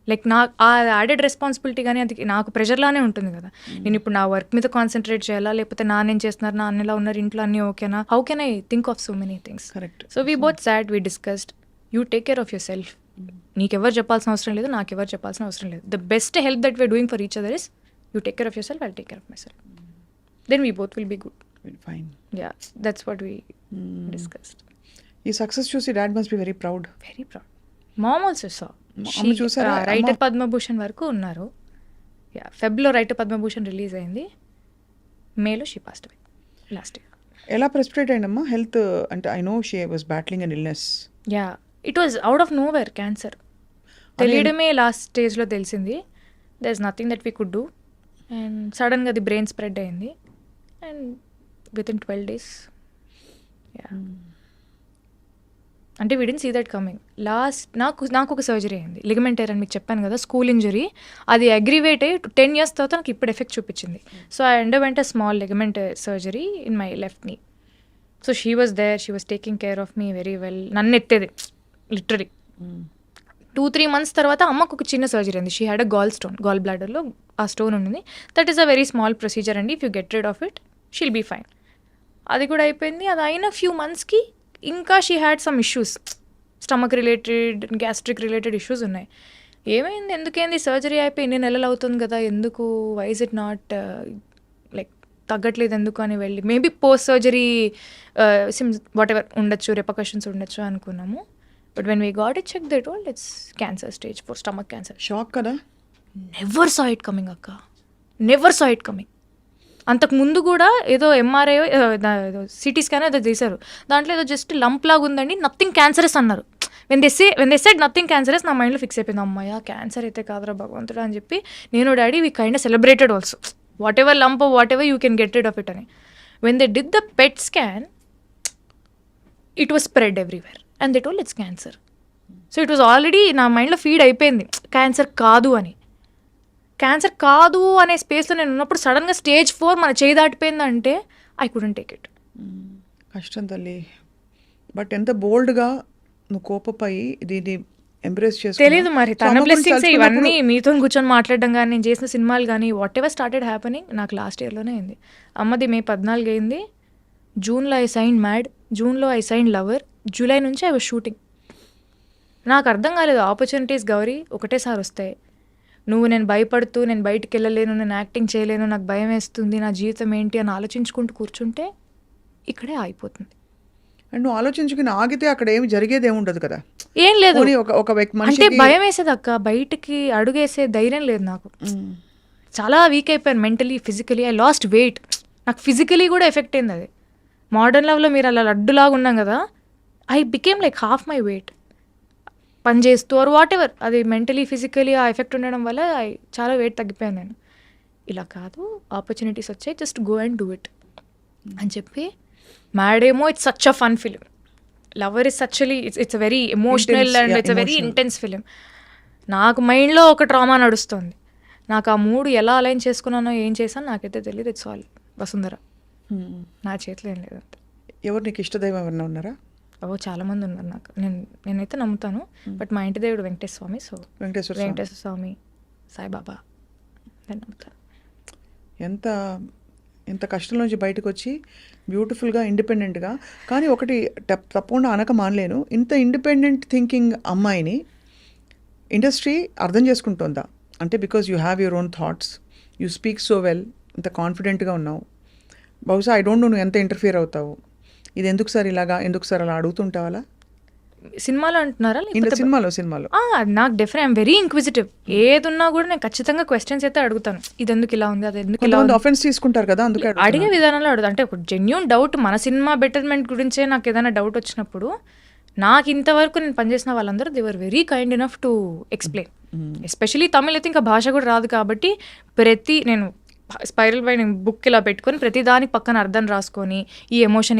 Like నాకు ఆ యాడెడ్ రెస్పాన్సిబిలిటీ కానీ అది నాకు ప్రెషర్లానే ఉంటుంది కదా. నేను ఇప్పుడు నా వర్క్ మీద కాన్సన్ట్రేట్ చేయాలా, లేకపోతే నాన్నేం చేస్తున్నారు, నాన్నలా ఉన్నారు, ఇంట్లో అన్నీ ఓకేనా, how can I think of so many things. Correct. So we both sat, we discussed, you take care of your self. నీకెవరు చెప్పాల్సిన అవసరం లేదు, నాకెవరు చెప్పాల్సిన అవసరం లేదు. The best help that we're doing for each other is you take care of your self, I take care of my self. Then we both will be good. Fine. Yeah, that's what we discussed. ఈ success చూసి dad must be very proud. Very proud. Mom also saw. అమ్మ చూసారా? Writer Padmabhushan వరకు ఉన్నారు. Yeah, ఫెబ్లో writer Padmabhushan release అయింది, మేలో she passed away last year. ఎలా ప్రెసిపిటేట్ అయిందమ్మా హెల్త్ అంటే? I know she was battling an illness. Yeah, it was out of nowhere cancer. తెలియడమే లాస్ట్ స్టేజ్లో తెలిసింది. There is nothing that we could do. And సడన్గా అది బ్రెయిన్ స్ప్రెడ్ అయింది and within 12 days. Yeah, అంటే we didn't see that coming. నాకు ఒక surgery అయింది, లిగమెంట్ టైర్ అని మీకు చెప్పాను కదా, స్కూల్ ఇంజరీ. అది అగ్రివేట్ అయ్యి 10 years తర్వాత నాకు ఇప్పుడు ఎఫెక్ట్ చూపించింది. So I underwent a small ligament surgery in my left knee. So she was there, she was taking care of me very well. నన్ను ఎత్తేది లిటరలీ. 2-3 months తర్వాత అమ్మకు ఒక చిన్న సర్జరీ ఉంది. షీ హ్యాడ్ అ గాల్ బ్లాడర్లో ఆ స్టోన్ ఉంది. That is a very small procedure అండి. If you get rid of it she'll be fine. అది కూడా అయిపోయింది. అది అయిన ఫ్యూ మంత్స్కి ఇంకా she had some issues, stomach related, gastric related issues ఉన్నాయి. ఏమైంది, ఎందుకేంది, సర్జరీ అయిపోయి 2 నెలలు అవుతుంది కదా, ఎందుకు, why is it not like తగ్గట్లేదు ఎందుకు అని వెళ్ళి maybe post surgery whatever ఉండొచ్చు, రిపర్కషన్స్ ఉండొచ్చు అనుకున్నాము. But when we got it check they told it's cancer stage 4, stomach cancer. Shock కదా. నెవర్ సా ఇట్ కమింగ్ అక్క, నెవర్ సా ఇట్ కమింగ్. అంతకు ముందు కూడా ఏదో ఎంఆర్ఐ ఏదో సిటీ స్కాన్ ఏదో చేశారు, దాంట్లో ఏదో జస్ట్ లంప్ లాగా ఉందండి, నథింగ్ క్యాన్సరస్ అన్నారు. When they said nothing cancerous, నా మైండ్లో ఫిక్స్ అయిపోయింది, అమ్మాయ క్యాన్సర్ అయితే కాదురా భగవంతుడా అని చెప్పి నేను daddy we kind of celebrated also, whatever lump whatever you can get rid of it అని. When they did the PET scan it was spread everywhere and they told it's cancer. So it was already నా మైండ్లో feed అయిపోయింది cancer కాదు అని. Cancer కాదు అనే స్పేస్లో నేను ఉన్నప్పుడు సడన్గా స్టేజ్ 4 మన చేయి దాటిపోయిందంటే ఐ కుడెంట్ టేక్ ఇట్. కష్టం తల్లి. బట్ ఎంత బోల్డ్గా నువ్వు కోపపోయి దీన్ని ఎంబ్రేస్ చేసి తెలీదు మరి తన బ్లెస్సింగ్స్ ఇవన్నీ. మీతో కూర్చొని మాట్లాడడం కానీ, నేను చేసిన సినిమాలు కానీ, వాట్ ఎవర్ స్టార్టెడ్ హ్యాపెనింగ్ నాకు లాస్ట్ ఇయర్లోనే అయింది. అమ్మది May 14 అయింది, జూన్లో ఐ సైన్ మ్యాడ్, జూన్లో ఐ సైన్ లవర్, జూలై నుంచి ఐ వాజ్ షూటింగ్. నాకు అర్థం కాలేదు, ఆపర్చునిటీస్ గౌరీ ఒకటేసారి వస్తాయి. నేను భయపడుతూ నేను బయటికి వెళ్ళలేను, నేను యాక్టింగ్ చేయలేను, నాకు భయం వేస్తుంది, నా జీవితం ఏంటి అని ఆలోచించుకుంటూ కూర్చుంటే ఇక్కడే ఆగిపోతుంది. అండ్ నువ్వు ఆలోచించుకుని ఆగితే అక్కడ ఏమి జరిగేది ఏముండదు కదా. ఏం లేదు, ఒక అంటే భయం వేసేది అక్క, బయటికి అడుగేసే ధైర్యం లేదు నాకు. చాలా వీక్ అయిపోయాను mentally, physically. I lost weight. నాకు ఫిజికలీ కూడా ఎఫెక్ట్ అయింది అది. మోడర్న్ లవ్లో మీరు అలా లడ్డులాగా ఉన్నాం కదా, I became like half my weight పని చేస్తూ ఆర్ వాట్ ఎవర్. అది మెంటలీ ఫిజికలీ ఆ ఎఫెక్ట్ ఉండడం వల్ల చాలా వెయిట్ తగ్గిపోయాను నేను. ఇలా కాదు, ఆపర్చునిటీస్ వచ్చాయి, just go and do it అని చెప్పి. మ్యాడ్ ఏమో it's such a fun film, lover is సచ్చువలీ it's very emotional and it's very intense film. నాకు మైండ్లో ఒక ట్రామా నడుస్తుంది. నాకు ఆ మూడు ఎలా అలైన్ చేసుకున్నానో ఏం చేశానో నాకైతే తెలియదు. ఇట్స్ ఆల్ వసుంధర, నా చేతిలో ఏం లేదంటే. ఎవరు నీకు ఇష్టదైవం ఎవరైనా ఉన్నారా? చాలామంది ఉన్నారు నాకు, నేనైతే నమ్ముతాను. బట్ మా ఇంటి దేవుడు వెంకటేశ్వర స్వామి. సో వెంకటేశ్వర స్వామి, సాయిబాబా నేను నమ్ముతాను. ఎంత కష్టం నుంచి బయటకు వచ్చి బ్యూటిఫుల్గా ఇండిపెండెంట్గా. కానీ ఒకటి తప్పకుండా అనక మానలేను, ఇంత ఇండిపెండెంట్ థింకింగ్ అమ్మాయిని ఇండస్ట్రీ అర్థం చేసుకుంటుందా అంటే? Because you have your own thoughts, you speak so well, ఇంత కాన్ఫిడెంట్గా ఉన్నావు. బహుశా ఐ డోంట్ నో నువ్వు ఎంత ఇంటర్ఫియర్ అవుతావు. ఇది ఎందుకు సార్ ఇలాగా, ఎందుకు సార్ అలా అడుగుతుంటావాలా? సినిమాలో అంటున్నారా ఇంత లేకపోతే సినిమాలో నాకు డెఫినెట్ ఐఎమ్ వెరీ ఇంక్విజిటివ్. ఏదున్నా కూడా నేను ఖచ్చితంగా క్వశ్చన్స్ అయితే అడుగుతాను. ఇది ఎందుకు ఇలా ఉంది, అది ఎందుకు ఇలా ఉంది, ఆఫెన్స్ తీసుకుంటారు కదా, అందుకే అడిగే విధానంలో అడుగుతాను. అంటే ఒక జెన్యూన్ డౌట్ మన సినిమా బెటర్మెంట్ గురించే నాకు ఏదైనా డౌట్ వచ్చినప్పుడు, నాకు ఇంతవరకు నేను పనిచేసిన వాళ్ళందరూ they were very kind enough to explain. Especially Tamil అయితే ఇంకా భాష కూడా రాదు కాబట్టి నేను స్పైరల్ బై బుక్ ఇలా పెట్టుకొని ప్రతి దానికి పక్కన అర్థం రాసుకొని ఈ ఎమోషన్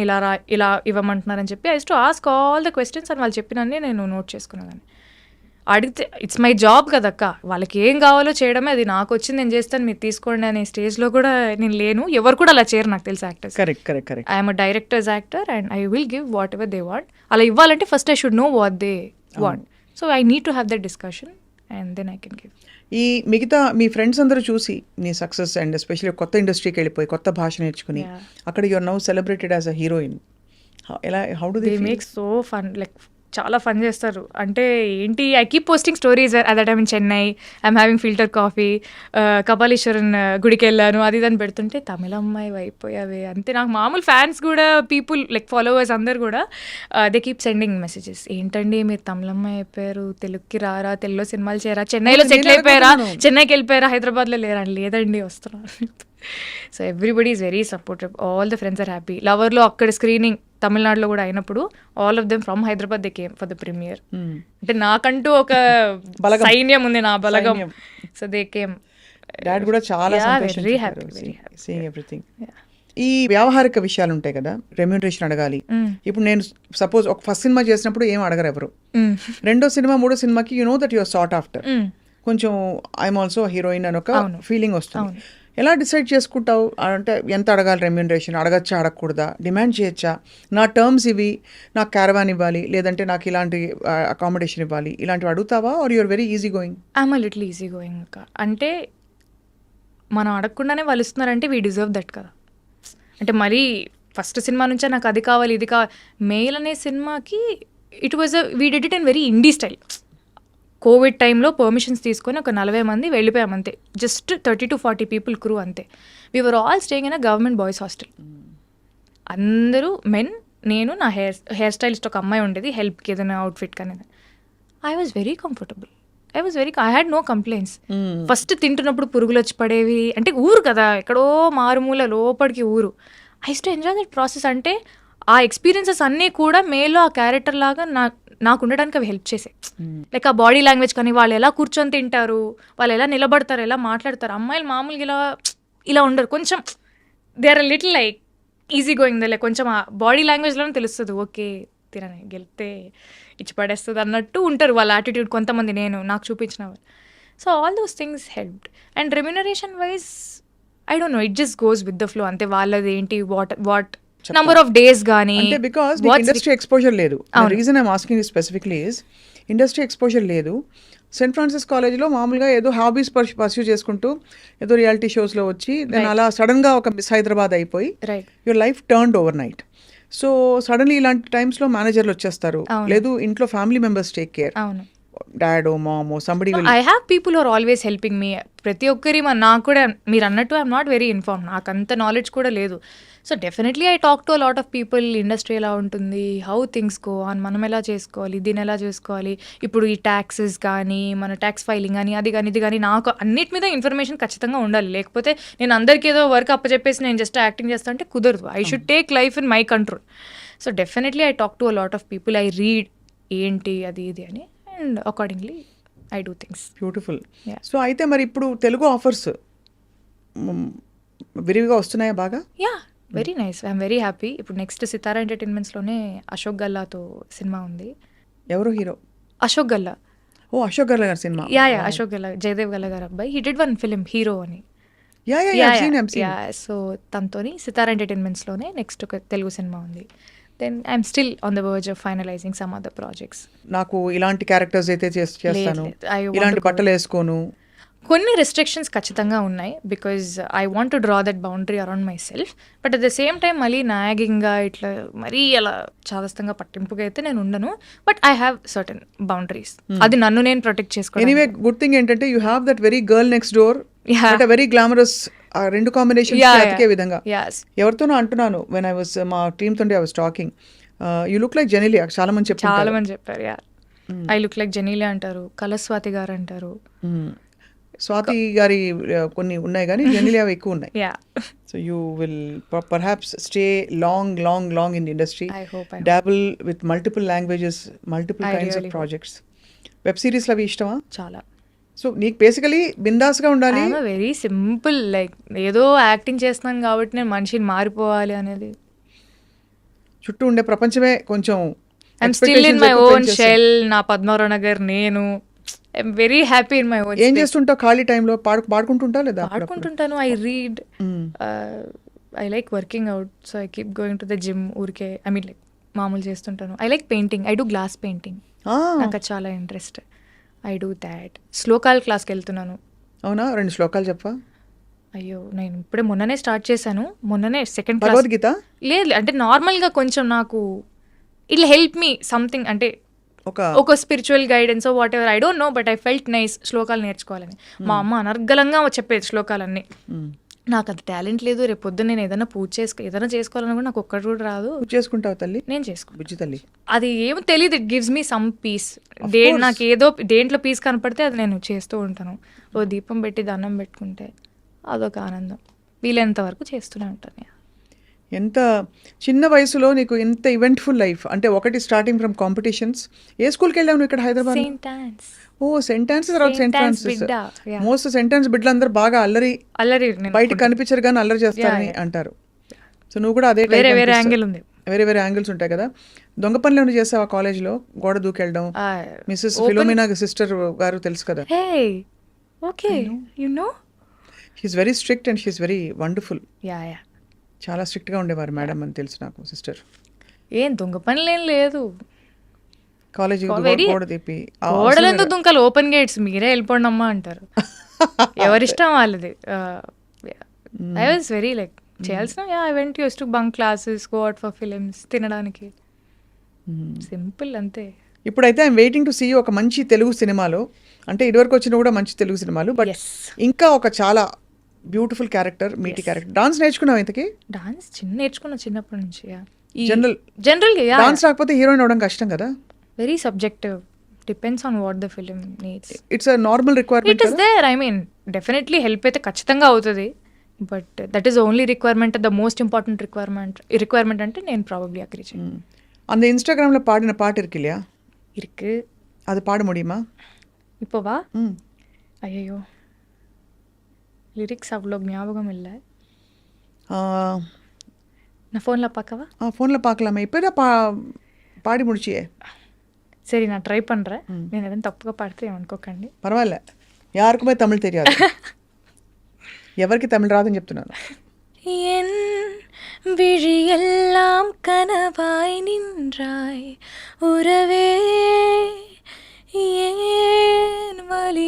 ఇలా ఇవ్వమంటున్నారని చెప్పి I to ask all the questions అని వాళ్ళు చెప్పినన్ని నేను నోట్ చేసుకునేదాన్ని. అడిగితే ఇట్స్ మై జాబ్ కదక్క, వాళ్ళకి ఏం కావాలో చేయడమే, అది నాకు వచ్చింది నేను చేస్తాను మీరు తీసుకోండి అనే స్టేజ్లో కూడా నేను లేను. ఎవరు కూడా అలా చేయరు నాకు తెలిసి actors. Correct. I'm a directors actor and I will give whatever they want. అలా ఇవ్వాలంటే first I should know what they want. So I need to have that discussion and then I can give. ఈ మిగతా మీ friends అందరూ చూసి నీ success and especially కొత్త ఇండస్ట్రీకి వెళ్ళిపోయి కొత్త భాష నేర్చుకుని అక్కడ you're now celebrated as a heroine, how do they make so fun, like చాలా ఫన్ చేస్తారు. అంటే ఏంటి, I keep posting stories at that time in Chennai, I'm having filter coffee, Kapaleeshwaran గుడికి వెళ్ళాను, అది దాన్ని పెడుతుంటే తమిళ అమ్మాయి అయిపోయావే అంతే. నాకు మామూలు ఫ్యాన్స్ కూడా, పీపుల్ లైక్ ఫాలోవర్స్ అందరు కూడా దే కీప్ సెండింగ్ మెసేజెస్, ఏంటండి మీరు తమిళ అమ్మాయి అయిపోయారు, తెలుగుకి రారా, తెలుగులో సినిమాలు చేయరా, చెన్నైలో సెటిల్ అయిపోయారా, చెన్నైకి వెళ్ళిపోయారా, హైదరాబాద్లో లేరా, లేదండి వస్తున్నారు. So everybody is very supportive, all the friends are happy. లవర్లో అక్కడ స్క్రీనింగ్ తమిళనాడులో కూడా అయినప్పుడు all of them from Hyderabad they came for the premiere. అంటే నాకంటూ ఒక సైన్యం ఉంది, నా బలగం. So they came. డాడ్ కూడా చాలా వెరీ హ్యాపీ, సీయింగ్ ఎవ్రీథింగ్. ఈ వ్యావహారిక విషయాలు ఉంటాయి కదా, రెమ్యూనరేషన్ అడగాలి. ఇప్పుడు నేను సపోజ్ ఒక ఫస్ట్ సినిమా చేసినప్పుడు ఏం అడగరు ఎవరు, రెండో సినిమా మూడో సినిమాకి you know that your sought after, కొంచెం ఐఎమ్ ఆల్సో హీరోయిన్ అని ఒక ఫీలింగ్ వస్తుంది. ఎలా డిసైడ్ చేసుకుంటావు అంటే ఎంత అడగాలి రెమ్యూనరేషన్, అడగచ్చా అడగకూడదా, డిమాండ్ చేయొచ్చా, నా టర్మ్స్ ఇవి, నాకు క్యారవాన్ ఇవ్వాలి, లేదంటే నాకు ఇలాంటి అకామిడేషన్ ఇవ్వాలి, ఇలాంటివి అడుగుతావా, or you're very easy going? I'm a little easy going అక్క. అంటే మనం అడగకుండానే వాళ్ళు ఇస్తున్నారంటే వీ డిజర్వ్ దట్ కదా. అంటే మరీ ఫస్ట్ సినిమా నుంచే నాకు అది కావాలి ఇది కావాలి. మెయిల్ అనే సినిమాకి it was we did it in very indie style. COVID టైంలో పర్మిషన్స్ తీసుకొని ఒక 40 మంది వెళ్ళిపోయాం అంతే, జస్ట్ 30 to 40 పీపుల్ క్రూ అంతే. We're all staying in a government boys hostel. అందరూ మెన్, నేను, నా హెయిర్ స్టైలిస్ట్ ఒక అమ్మాయి ఉండేది హెల్ప్కి ఏదైనా అవుట్ఫిట్ కానీ. I was very comfortable, I had no complaints. First తింటున్నప్పుడు పురుగులు వచ్చి పడేవి, అంటే ఊరు కదా, ఎక్కడో మారుమూల లోపలికి ఊరు. I to enjoy that process. అంటే ఆ ఎక్స్పీరియన్సెస్ అన్నీ కూడా మేలో ఆ క్యారెక్టర్ లాగా నాకు ఉండడానికి అవి హెల్ప్ చేసాయి. లైక్ ఆ బాడీ లాంగ్వేజ్ కానీ, వాళ్ళు ఎలా కూర్చొని తింటారు, వాళ్ళు ఎలా నిలబడతారు, ఎలా మాట్లాడతారు. అమ్మాయిలు మామూలుగా ఇలా ఉండరు, కొంచెం they are little like easy going. Like కొంచెం ఆ బాడీ లాంగ్వేజ్లోనే తెలుస్తుంది, ఓకే తినని గెలితే ఇచ్చి పడేస్తుంది అన్నట్టు ఉంటారు వాళ్ళ యాటిట్యూడ్ కొంతమంది, నాకు చూపించిన వాళ్ళు. So all those things helped. And remuneration wise I don't know, it just goes with the flow అంతే. వాళ్ళది ఏంటి, వాట్ నంబర్ ఆఫ్ డేస్ కానీ, అంటే బికాస్ ఇండస్ట్రీ ఎక్స్పోజర్ లేదు. Reason I'm asking specifically is industry exposure లేదు. Saint Francis కాలేజ్లో మామూలుగా ఏదో హాబీస్ పర్స్యూ చేసుకుంటూ ఏదో రియాలిటీ షోస్లో వచ్చి నేను అలా సడన్గా ఒక మిస్ హైదరాబాద్ అయిపోయి your life turned overnight. So suddenly ఇలాంటి టైమ్స్లో మేనేజర్లు వచ్చేస్తారు, లేదు ఇంట్లో ఫ్యామిలీ మెంబర్స్ టేక్ కేర్, డాడో మామో somebody. I have people are always helping me. ప్రతి ఒక్కరి నాకు కూడా మీరు అన్నట్టు ఐఎమ్ నాట్ వెరీ ఇన్ఫార్మ్, నాకు అంత నాలెడ్జ్ కూడా లేదు. So definitely I talk to a lot of people, industry ఎలా ఉంటుంది, హౌ థింగ్స్ గో ఆన్, మనం ఎలా చేసుకోవాలి, దీన్ని ఎలా చేసుకోవాలి, ఇప్పుడు ఈ ట్యాక్సెస్ కానీ, మన ట్యాక్స్ ఫైలింగ్ కానీ, అది కానీ ఇది కానీ, నాకు అన్నిటి మీద ఇన్ఫర్మేషన్ ఖచ్చితంగా ఉండాలి. లేకపోతే నేను అందరికీ ఏదో వర్క్ అప్పచెప్పేసి నేను జస్ట్ యాక్టింగ్ చేస్తా అంటే కుదరదు. I should take life in my control. So definitely I talk to a lot of people, I read ఏంటి అది ఇది అని, and accordingly I do things. Beautiful. So అయితే మరి ఇప్పుడు తెలుగు ఆఫర్స్ విరివిగా వస్తున్నాయా బాగా? Yeah, very nice, I'm very happy. ఇప్పుడు నెక్స్ట్ సితారా ఎంటర్టైన్మెంట్స్లోనే అశోక్ గల్లాతో సినిమా ఉంది. ఎవరు హీరో? అశోక్ గల్లా. ఓ అశోక్ గల్లా గారి సినిమా. యా అశోక్ గల్లా, జయదేవ్ గల్లా గారు అబ్బాయి. He did one film Hero అని. సో తనతోని సితారా ఎంటర్టైన్మెంట్స్లోనే నెక్స్ట్ ఒక తెలుగు సినిమా ఉంది. Then I'm still on the verge of finalising some other projects. నాకు ఇలాంటి క్యారెక్టర్స్ అయితే చేస్తాను, ఇలాంటి బట్టలు వేసుకోను, కొన్ని రెస్ట్రిక్షన్స్ ఖచ్చితంగా ఉన్నాయి, because I want to draw that boundary around my self. But at the same time మళ్ళీ నాగింగ్గా ఇట్లా మరీ అలా చాదస్తంగా పట్టింపుగా అయితే నేను ఉండను. But I have certain boundaries, అది నన్ను నేను ప్రొటెక్ట్ చేసుకోవాలి. ఎనీవే గుడ్ థింగ్ ఏంటంటే you have that very girl next door, very glamorous, ఆ రెండు కాంబినేషన్ అతికే విధంగా. ఎవరితోనో అంటున్నాను, వెన్ ఐ వాస్ మా టీమ్ తోటి I was talking, you look like Genelia, చాలా మంది చాలా చెప్తారు. మంది చెప్పారు. Yeah, I look like Genelia అంటారు, కలస్వాతి గారు అంటారు. స్వాతి గారి కొన్ని ఉన్నాయి కానీ జెనిలియా ఎక్కువ ఉన్నాయి. Yeah, so you will perhaps stay long in the industry, I hope dabble with multiple languages, multiple I kinds of really hope. projects. Web సిరీస్లు అవి ఇష్టమా? చాలా. సో నీకు బేసికలీ బిందాస్గా ఉండాలి. ఐఎమ్ వెరీ సింపుల్, లైక్ ఏదో యాక్టింగ్ చేస్తున్నాను కాబట్టి నేను మనిషిని మారిపోవాలి అనేది. చుట్టూ ఉండే ప్రపంచమే కొంచెం I'm still in expectations my ఎక్కువ ఓన్ పెంచేస్తుంది. షెల్, నా పద్మారావు నగర్ నేను. I'm very happy in my own. ఏం చేస్తుంటావు ఖాళీ టైంలో? పాడుకుంటుంటావు లేదా? ఆడుకుంటుంటాను, I read, I like working out, so I keep going to the gym. ఊరికే ఐ మీన్ లైక్ మామూలు చేస్తుంటాను. I like painting, I do glass painting, నాకు అది చాలా ఇంట్రెస్ట్. I do that. శ్లోకాల క్లాస్కి వెళ్తున్నాను. అవునా? 2 శ్లోకాలు చెప్పా. అయ్యో, నేను ఇప్పుడే మొన్ననే స్టార్ట్ చేశాను. మొన్ననే సెకండ్ క్లాస్. భగవద్గీత? లేదు, అంటే నార్మల్గా కొంచెం నాకు ఇట్లా హెల్ప్ మీ సంథింగ్, అంటే ఒక spiritual guidance what ever, I don't know, but I felt nice శ్లోకాలు నేర్చుకోవాలని. మా అమ్మ అనర్గళంగా చెప్పేది శ్లోకాలన్నీ. నాకు అది టాలెంట్ లేదు. రేపు పొద్దున్న నేను ఏదైనా ఏదైనా చేసుకోవాలని కూడా నాకు ఒక్కటి కూడా రాదు. చేసుకుంటావు తల్లి? నేను చేసుకో బుజ్జి తల్లి. అది ఏమో తెలియదు, it gives me some piece. నాకు ఏదో దేంట్లో పీస్ కనపడితే అది నేను చేస్తూ ఉంటాను. ఓ దీపం పెట్టి దండం పెట్టుకుంటే అదొక ఆనందం. వీలైనంత వరకు చేస్తూనే ఉంటాను. ఎంత చిన్న వయసులో నీకు ఎంత ఈవెంట్ఫుల్ లైఫ్ అంటే, ఒకటి స్టార్టింగ్ ఫ్రమ్ కాంపిటీషన్స్. ఏ స్కూల్కి వెళ్ళావు నువ్వు ఇక్కడ హైదరాబాద్? Saint Ann's. ఓ సెయింట్ ఆన్స్, తర్వాత సెయింట్ ఫ్రాన్సిస్. బిడ్డ. మోస్ట్ సెయింట్ ఆన్స్ బిడ్డలందరూ బాగా అల్లరి నేను బయట కనిపించరు కానీ అల్లరి చేస్తారని అంటారు. సో నువ్వు కూడా అదే వేరే వేరే యాంగిల్ ఉంది. వేరే యాంగిల్స్ ఉంటాయి కదా. దొంగ పనులు ఏమైనా చేసావా కాలేజ్లో? గోడ దూకెళ్ళడం. మిస్సెస్ ఫిలోమినా సిస్టర్ గారు తెలుసు కదా. Hey, okay, you know she's very strict and she's very wonderful. Yeah yeah, చాలా స్ట్రిక్ట్గా ఉండేవారు మేడం అని తెలుసు నాకు, సిస్టర్. ఏం దొంగ పనులు ఏం లేదు. కాలేజీ గోడ తీపి గోడలెందుకు దుంకలు, ఓపెన్ గేట్స్, మీరే వెళ్ళిపోండి అమ్మా అంటారు. ఎవరిష్టం వాళ్ళది. ఐ వాజ్ వెరీ లైక్ చేయాల్సిన, I went use to bunk classes, go out for films, తినడానికి. సింపుల్ అంతే. ఇప్పుడైతే ఐఎమ్ వెయిటింగ్ టు సీ ఒక మంచి తెలుగు సినిమాలో, అంటే ఇదివరకు వచ్చిన కూడా మంచి తెలుగు సినిమాలు, బట్ ఇంకా ఒక చాలా బ్యూటిఫుల్ క్యారెక్టర్, మీటి క్యారెక్టర్. డాన్స్ నేర్చుకున్నావు ఇంతకి? డాన్స్ నేర్చుకున్నా చిన్నప్పటి నుంచి. జనరల్ డాన్స్ రాకపోతే హీరోయిన్ అవడం కష్టం కదా. Very subjective, depends on what the film needs. It's a normal requirement. It is there, I mean definitely help అయితే ఖచ్చితంగా అవుతుంది, but that is only requirement, the most important requirement అంటే నేను probably agree చేయను. அந்த இன்ஸ்டாகிராமில் பாடின பாட்டு இருக்கு இல்லையா? இருக்கு. அது பாட முடியுமா இப்போவா? ஐயோ, லிரிக்ஸ் அவ்வளோ ஞாபகம் இல்லை. நான் ஃபோனில் பார்க்கவா? ஃபோனில் பார்க்கலாமா? இப்போ தான் பாடி முடிச்சியே. சரி, நான் ட்ரை பண்ணுறேன். నేను ఏదైనా తప్పుగా పాడితే ఏమనుకోకండి. పర్వాలే, யாருக்குமே தமிழ் தெரியாது. ఎవరికి తమిళ రాదని చెప్తున్నాను. என் விழியெல்லாம் கனவாய் நின்றாய் உறவே, ஏன் வலி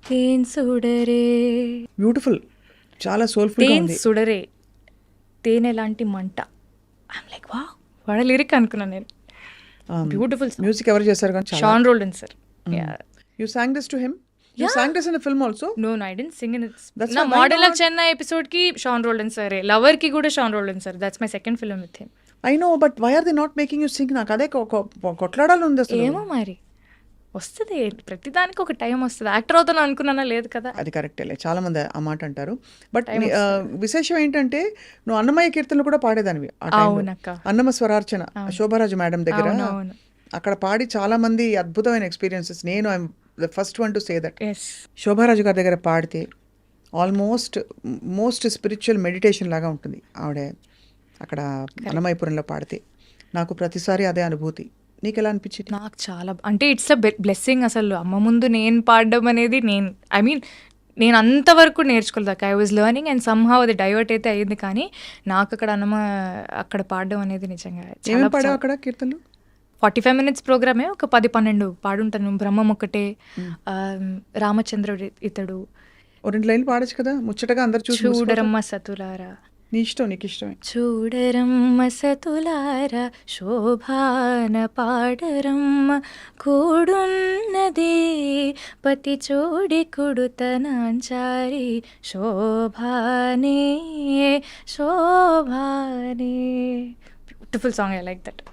தேன் சுடரே. బ్యూటిఫుల్, చాలా సోల్ఫుల్ గా ఉంది. తేన్ సుడరే, తేనె లాంటి మంట. ఐమ్ లైక్ వావ్, వాడ లిరిక్ అనుకున్నాను నేను. బ్యూటిఫుల్. మ్యూజిక్ ఎవరు చేశారు? కానీ Sean Roldan sir. You sang this to him? You sang this in the film also? No, I didn't sing in it. నా మోడల్ ఆఫ్ చెన్నై ఎపిసోడ్ కి షాన్ రోల్డన్ సార్, లవర్ కి కూడా Sean Roldan sir. That's my second film with him. I know, but why are they not making you sing? నాకు అదే కొట్లాడాలి ఉంది అసలు. ఏమో మరి, వస్తుంది ప్రతిదానికి ఒక టైం వస్తుంది. యాక్టర్ అవుతాను అనుకున్నానా? లేదు కదా. అది కరెక్టే, చాలా మంది ఆ మాట అంటారు. బట్ విశేషం ఏంటంటే, నువ్వు అన్నమయ్య కీర్తనలు కూడా పాడేదానివి. అన్నమ స్వరార్చన శోభరాజు మేడం దగ్గర అక్కడ పాడి చాలా మంది అద్భుతమైన ఎక్స్పీరియన్సెస్. నేను I'm the first one to say that. Shobha Raju గారి దగ్గర పాడితే మోస్ట్ స్పిరిచువల్ మెడిటేషన్ లాగా ఉంటుంది ఆవిడ అక్కడ అన్నమయ్యపురంలో పాడితే. నాకు ప్రతిసారి అదే అనుభూతి. నీకు ఎలా అనిపించింది? నాకు చాలా, అంటే ఇట్స్ అ బ్లెస్సింగ్ అసలు. అమ్మ ముందు నేను పాడడం అనేది, నేను అంతవరకు నేర్చుకోలేదు. I was learning and somehow అది డైవర్ట్ అయితే అయ్యింది. కానీ నాకు అక్కడ పాడడం అనేది నిజంగా ఏమేమి పాడావు అక్కడ కీర్తనలు? 45 minutes ప్రోగ్రామే, ఒక 10-12 పాడుంటాను. బ్రహ్మం ఒకటే, రామచంద్రుడు ఇతడు. 2 లైన్లు పాడచ్చు కదా ముచ్చటగా అందరు చూసి. చూడరమ్మ సతులారా. నీ ఇష్టం, నీకు ఇష్టమే. చూడరమ్మ సతులారా శోభాన పాడరమ్మ కూడున్నదే పతి చోడి కుడుతనాంచారి శోభానే శోభానే. Beautiful song, I like that.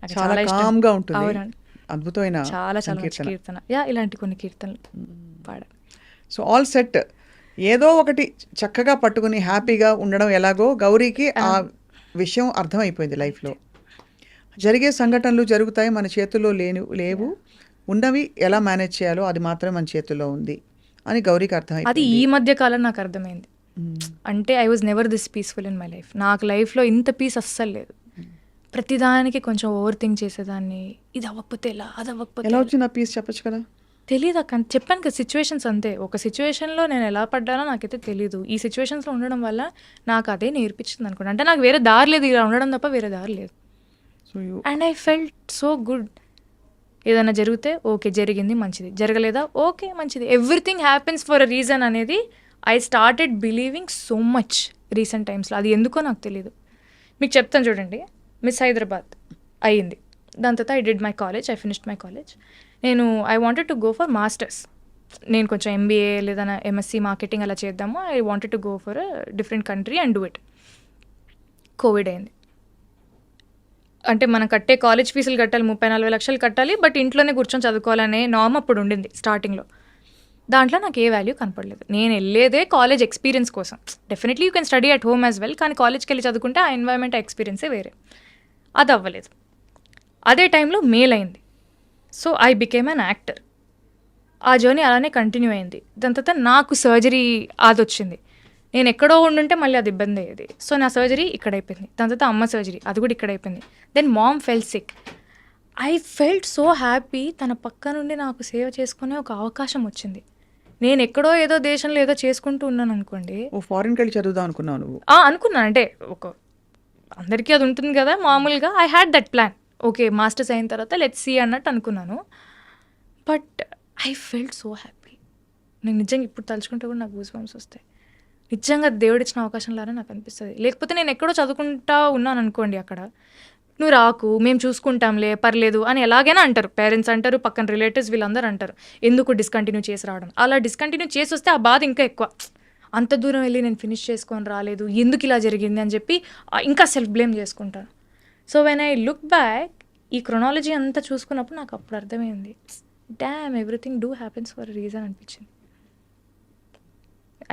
నాకు చాలా చాలా ఇష్టం. కామ్గా ఉంటుంది. అవునండి. అద్భుతమైన చాలా చాలా మంచి సంకీర్తన. కీర్తన. ఇలాంటి కొన్ని కీర్తనలు పాడాను. So all set. ఏదో ఒకటి చక్కగా పట్టుకుని హ్యాపీగా ఉండడం ఎలాగో గౌరీకి ఆ విషయం అర్థమైపోయింది లైఫ్లో. జరిగే సంఘటనలు జరుగుతాయి, మన చేతుల్లో లేవు, ఉన్నవి ఎలా మేనేజ్ చేయాలో అది మాత్రమే మన చేతుల్లో ఉంది అని గౌరీకి అది అర్థమైపోయింది. ఈ మధ్య కాలం నాకు అర్థమైంది. అంటే I was never this peaceful in my life. నాకు లైఫ్లో ఇంత పీస్ అస్సలు లేదు. ప్రతిదానికి కొంచెం ఓవర్ థింక్ చేసేదాన్ని. ఇది అవ్వకపోతే ఎలా, అది అవ్వకపోతే ఎలా వచ్చింది ఆ పీస్ చెప్పొచ్చు కదా. తెలియదు అక్క. చెప్పాను కదా, సిచ్యువేషన్స్ అంతే. ఒక సిచ్యువేషన్లో నేను ఎలా పడ్డానో నాకైతే తెలీదు. ఈ సిచ్యువేషన్స్లో ఉండడం వల్ల నాకు అదే నేర్పించింది అనుకోండి. అంటే నాకు వేరే దారి లేదు, ఇలా ఉండడం తప్ప వేరే దారి లేదు. So you and I felt so good. ఏదైనా జరిగితే ఓకే జరిగింది మంచిది, జరగలేదా ఓకే మంచిది. Everything happens for a reason అనేది I started believing so much recent టైమ్స్లో. అది ఎందుకో నాకు తెలియదు. మీకు చెప్తాను చూడండి. మిస్ హైదరాబాద్ అయ్యింది. దాని తర్వాత I did my college, I finished my college. నేను I wanted to go for masters. నేను కొంచెం ఎంబీఏ లేదా ఎంఎస్సి మార్కెటింగ్ అలా చేద్దాము. I wanted to go for a different country and do it. Covid అయింది. అంటే మనం కట్టే కాలేజ్ ఫీజులు కట్టాలి, 30-40 లక్షలు కట్టాలి, బట్ ఇంట్లోనే కూర్చొని చదువుకోవాలనే నార్మ్ అప్పుడు ఉండింది స్టార్టింగ్లో. దాంట్లో నాకు ఏ వాల్యూ కనపడలేదు. నేను వెళ్ళేదే కాలేజ్ ఎక్స్పీరియన్స్ కోసం. Definitely you can study at home as well, కానీ కాలేజ్కి వెళ్ళి చదువుకుంటే ఆ ఎన్వైర్న్మెంట్, ఆ ఎక్స్పీరియన్సే వేరే. అది అవ్వలేదు. అదే టైంలో మెయిల్ అయింది. So I became an actor. ఆ జర్నీ అలానే కంటిన్యూ అయింది. దాని తర్వాత నాకు సర్జరీ అది వచ్చింది. నేను ఎక్కడో ఉండుంటే మళ్ళీ అది ఇబ్బంది అయ్యేది. సో నా సర్జరీ ఇక్కడ అయిపోయింది. దాని తర్వాత అమ్మ సర్జరీ అది కూడా ఇక్కడ అయిపోయింది. Then mom fell sick. I felt so happy. తన పక్క నుండి నాకు సేవ చేసుకునే ఒక అవకాశం వచ్చింది. నేను ఎక్కడో ఏదో దేశంలో ఏదో చేసుకుంటూ ఉన్నాను అనుకోండి. ఓ ఫారిన్కి వెళ్ళి చదువుదాం అనుకున్నావు నువ్వు? అనుకున్నాను. అంటే అందరికీ అది ఉంటుంది కదా మామూలుగా. I had that plan. Okay masters అయిన తర్వాత లెట్స్ సీ అన్నట్టు అనుకున్నాను. But I felt so happy. నేను నిజంగా ఇప్పుడు తలుచుకుంటే కూడా నాకు గూస్ బంప్స్ వస్తాయి. నిజంగా దేవుడిచ్చిన అవకాశం లాగా నాకు అనిపిస్తుంది. లేకపోతే నేను ఎక్కడో చదువుకుంటా ఉన్నాను అనుకోండి, అక్కడ నువ్వు రాకు మేము చూసుకుంటాంలే పర్లేదు అని ఎలాగైనా అంటారు. పేరెంట్స్ అంటారు, పక్కన రిలేటివ్స్ వీళ్ళందరూ అంటారు ఎందుకు డిస్కంటిన్యూ చేసి రావడం. అలా డిస్కంటిన్యూ చేసి వస్తే ఆ బాధ ఇంకా ఎక్కువ. అంత దూరం వెళ్ళి నేను ఫినిష్ చేసుకొని రాలేదు, ఎందుకు ఇలా జరిగింది అని చెప్పి ఇంకా సెల్ఫ్ బ్లేమ్ చేసుకుంటాను. So when I look back ఈ క్రొనాలజీ అంతా చూసుకున్నప్పుడు నాకు అప్పుడు అర్థమైంది, damn everything do happens for reason అనిపించింది.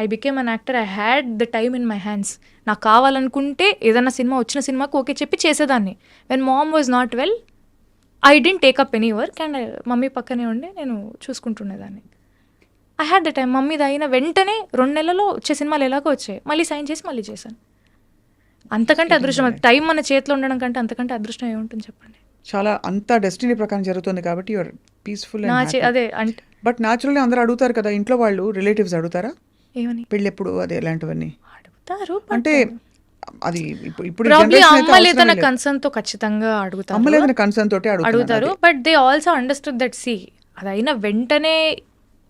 I became an actor. I had the time in my hands. నాకు కావాలనుకుంటే ఏదైనా సినిమా వచ్చిన సినిమాకి ఓకే చెప్పి చేసేదాన్ని. When mom was not well I didn't take up any work and mummy పక్కనే ఉండి నేను చూసుకుంటుండేదాన్ని. I had the time. మమ్మీది అయిన వెంటనే 2 నెలల్లో వచ్చే సినిమాలు ఎలాగో వచ్చాయి, మళ్ళీ సైన్ చేసి మళ్ళీ చేశాను. అంతకంటే అదృష్టం, టైం మన చేతిలో ఉండడం కంటే అంతకంటే అదృష్టం ఏముంటుంది చెప్పండి. చాలా అంతా డెస్టినీ ప్రకారం జరుగుతుంది కాబట్టి యువర్ పీస్ఫుల్. అదే అంటే బట్ న్యాచురల్లీ అందరూ అడుగుతారు కదా, ఇంట్లో వాళ్ళు రిలేటివ్స్ అడుగుతారా ఏమని పెళ్ళి ఎప్పుడు అదే ఇలాంటివన్నీ అడుగుతారు. అంటే అది ఇప్పుడు ప్రాబ్లీ అమ్మ లేదన్న కన్సర్న్ తో ఖచ్చితంగా అడుగుతారు. అమ్మ లేదన్న కన్సర్న్ తోటి అడుగుతారు. But they also understood that సి అది అయిన వెంటనే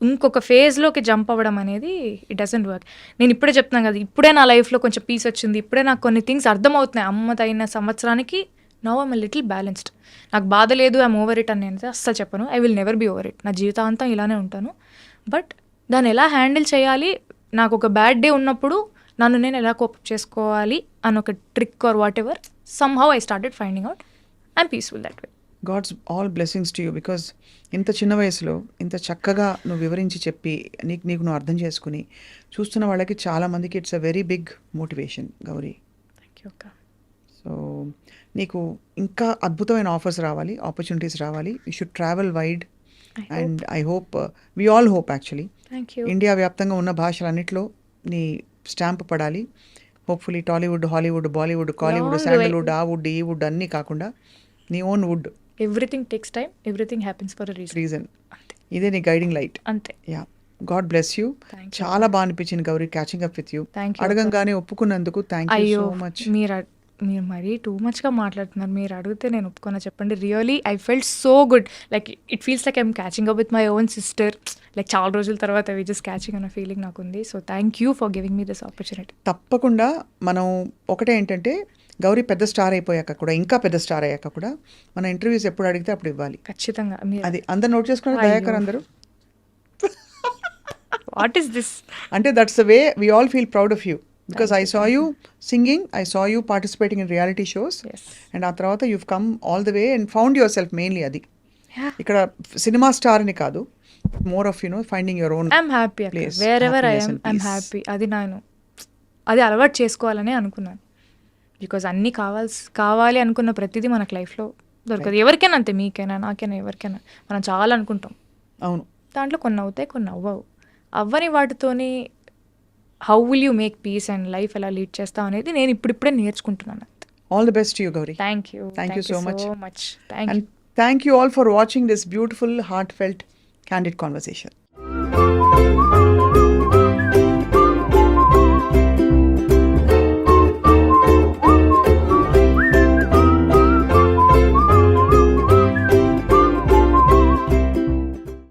ఇంకొక ఫేజ్లోకి జంప్ అవ్వడం అనేది ఇట్ డజంట్ వర్క్. నేను ఇప్పుడే చెప్తున్నాను కదా, ఇప్పుడే నా లైఫ్లో కొంచెం పీస్ వచ్చింది, ఇప్పుడే నాకు కొన్ని థింగ్స్ అర్థమవుతున్నాయి. అమ్మదైన సంవత్సరానికి నౌ ఐమ్ లిటిల్ బ్యాలెన్స్డ్. నాకు బాధ లేదు, ఐమ్ ఓవర్ ఇట్ అని నేను అస్సలు చెప్పను. I will never be over it. నా జీవితాంతం ఇలానే ఉంటాను. బట్ దాన్ని ఎలా హ్యాండిల్ చేయాలి, నాకు ఒక బ్యాడ్ డే ఉన్నప్పుడు నన్ను నేను ఎలా కోప్ చేసుకోవాలి అని ఒక trick or whatever somehow I started finding out. I'm peaceful that way. God's all blessings to you. Because ఇంత చిన్న వయసులో ఇంత చక్కగా నువ్వు వివరించి చెప్పి నీకు నువ్వు అర్థం చేసుకుని చూస్తున్న వాళ్ళకి చాలామందికి it's a very big motivation Gouri. Thank you అక్క. సో నీకు ఇంకా అద్భుతమైన ఆఫర్స్ రావాలి, ఆపర్చునిటీస్ రావాలి. You should travel wide and I hope, we all hope actually, India వ్యాప్తంగా ఉన్న భాషలన్నింటిలో నీ స్టాంప్ పడాలి. Hopefully Tollywood, Hollywood, Bollywood, Kollywood, Sandalwood, ఆ వుడ్ ఈ వుడ్ అన్నీ కాకుండా నీ own wood. Everything takes time, everything happens for a reason. ఇదే నీ గైడింగ్ లైట్. అంతే. Yeah, God bless you. చాలా బాగా అనిపించింది Gauri catching up with you. అడగంగానే ఒప్పుకున్నందుకు థ్యాంక్ యూ సో మచ్. మీరు మరీ టూ మచ్గా మాట్లాడుతున్నారు. మీరు అడిగితే నేను ఒప్పుకున్నా చెప్పండి. Really I felt so good. Like it feels like I'm catching up with my own sister. Like చాలా రోజుల తర్వాత వి జస్ట్ క్యాచింగ్ అన్న ఫీలింగ్ నాకు ఉంది. So thank you for giving me this opportunity. తప్పకుండా. మనం ఒకటే ఏంటంటే గౌరీ పెద్ద స్టార్ అయిపోయాక కూడా, ఇంకా పెద్ద స్టార్ అయ్యాక కూడా మన ఇంటర్వ్యూస్ ఎప్పుడు అడిగితే అప్పుడు ఇవ్వాలి. ఖచ్చితంగా. అది అందరు నోట్ చేసుకున్నారు దయాకర్ అందరూ. వాట్ ఈస్ దిస్ అంటే that's the way we all feel proud of you Because I saw you singing, I saw you participating in reality shows, yes and ఆ తర్వాత you've come all the way and found yourself mainly అది. Yeah. ఇక్కడ cinema star అని కాదు, more of finding your own. I'm happy అక్క Place, wear ever happiness I'm and I'm peace. Happy. అది నేను అది అలవాటు చేసుకోవాలని అనుకున్నాను. బికాజ్ అన్నీ కావాలి అనుకున్న ప్రతిదీ మనకు లైఫ్లో దొరకదు. ఎవరికైనా అంతే, మీకైనా నాకైనా ఎవరికైనా. మనం చాలా అనుకుంటాం, అవును. దాంట్లో కొన్ని అవుతాయి కొన్ని అవ్వవు. అవ్వని వాటితోని how will you make peace and life ఎలా లీడ్ చేస్తావు అనేది నేను ఇప్పుడిప్పుడే నేర్చుకుంటున్నాను. All the best to you, Gauri. Thank you Thank you so much. Thank you. And thank you all for watching this beautiful, heartfelt, candid conversation.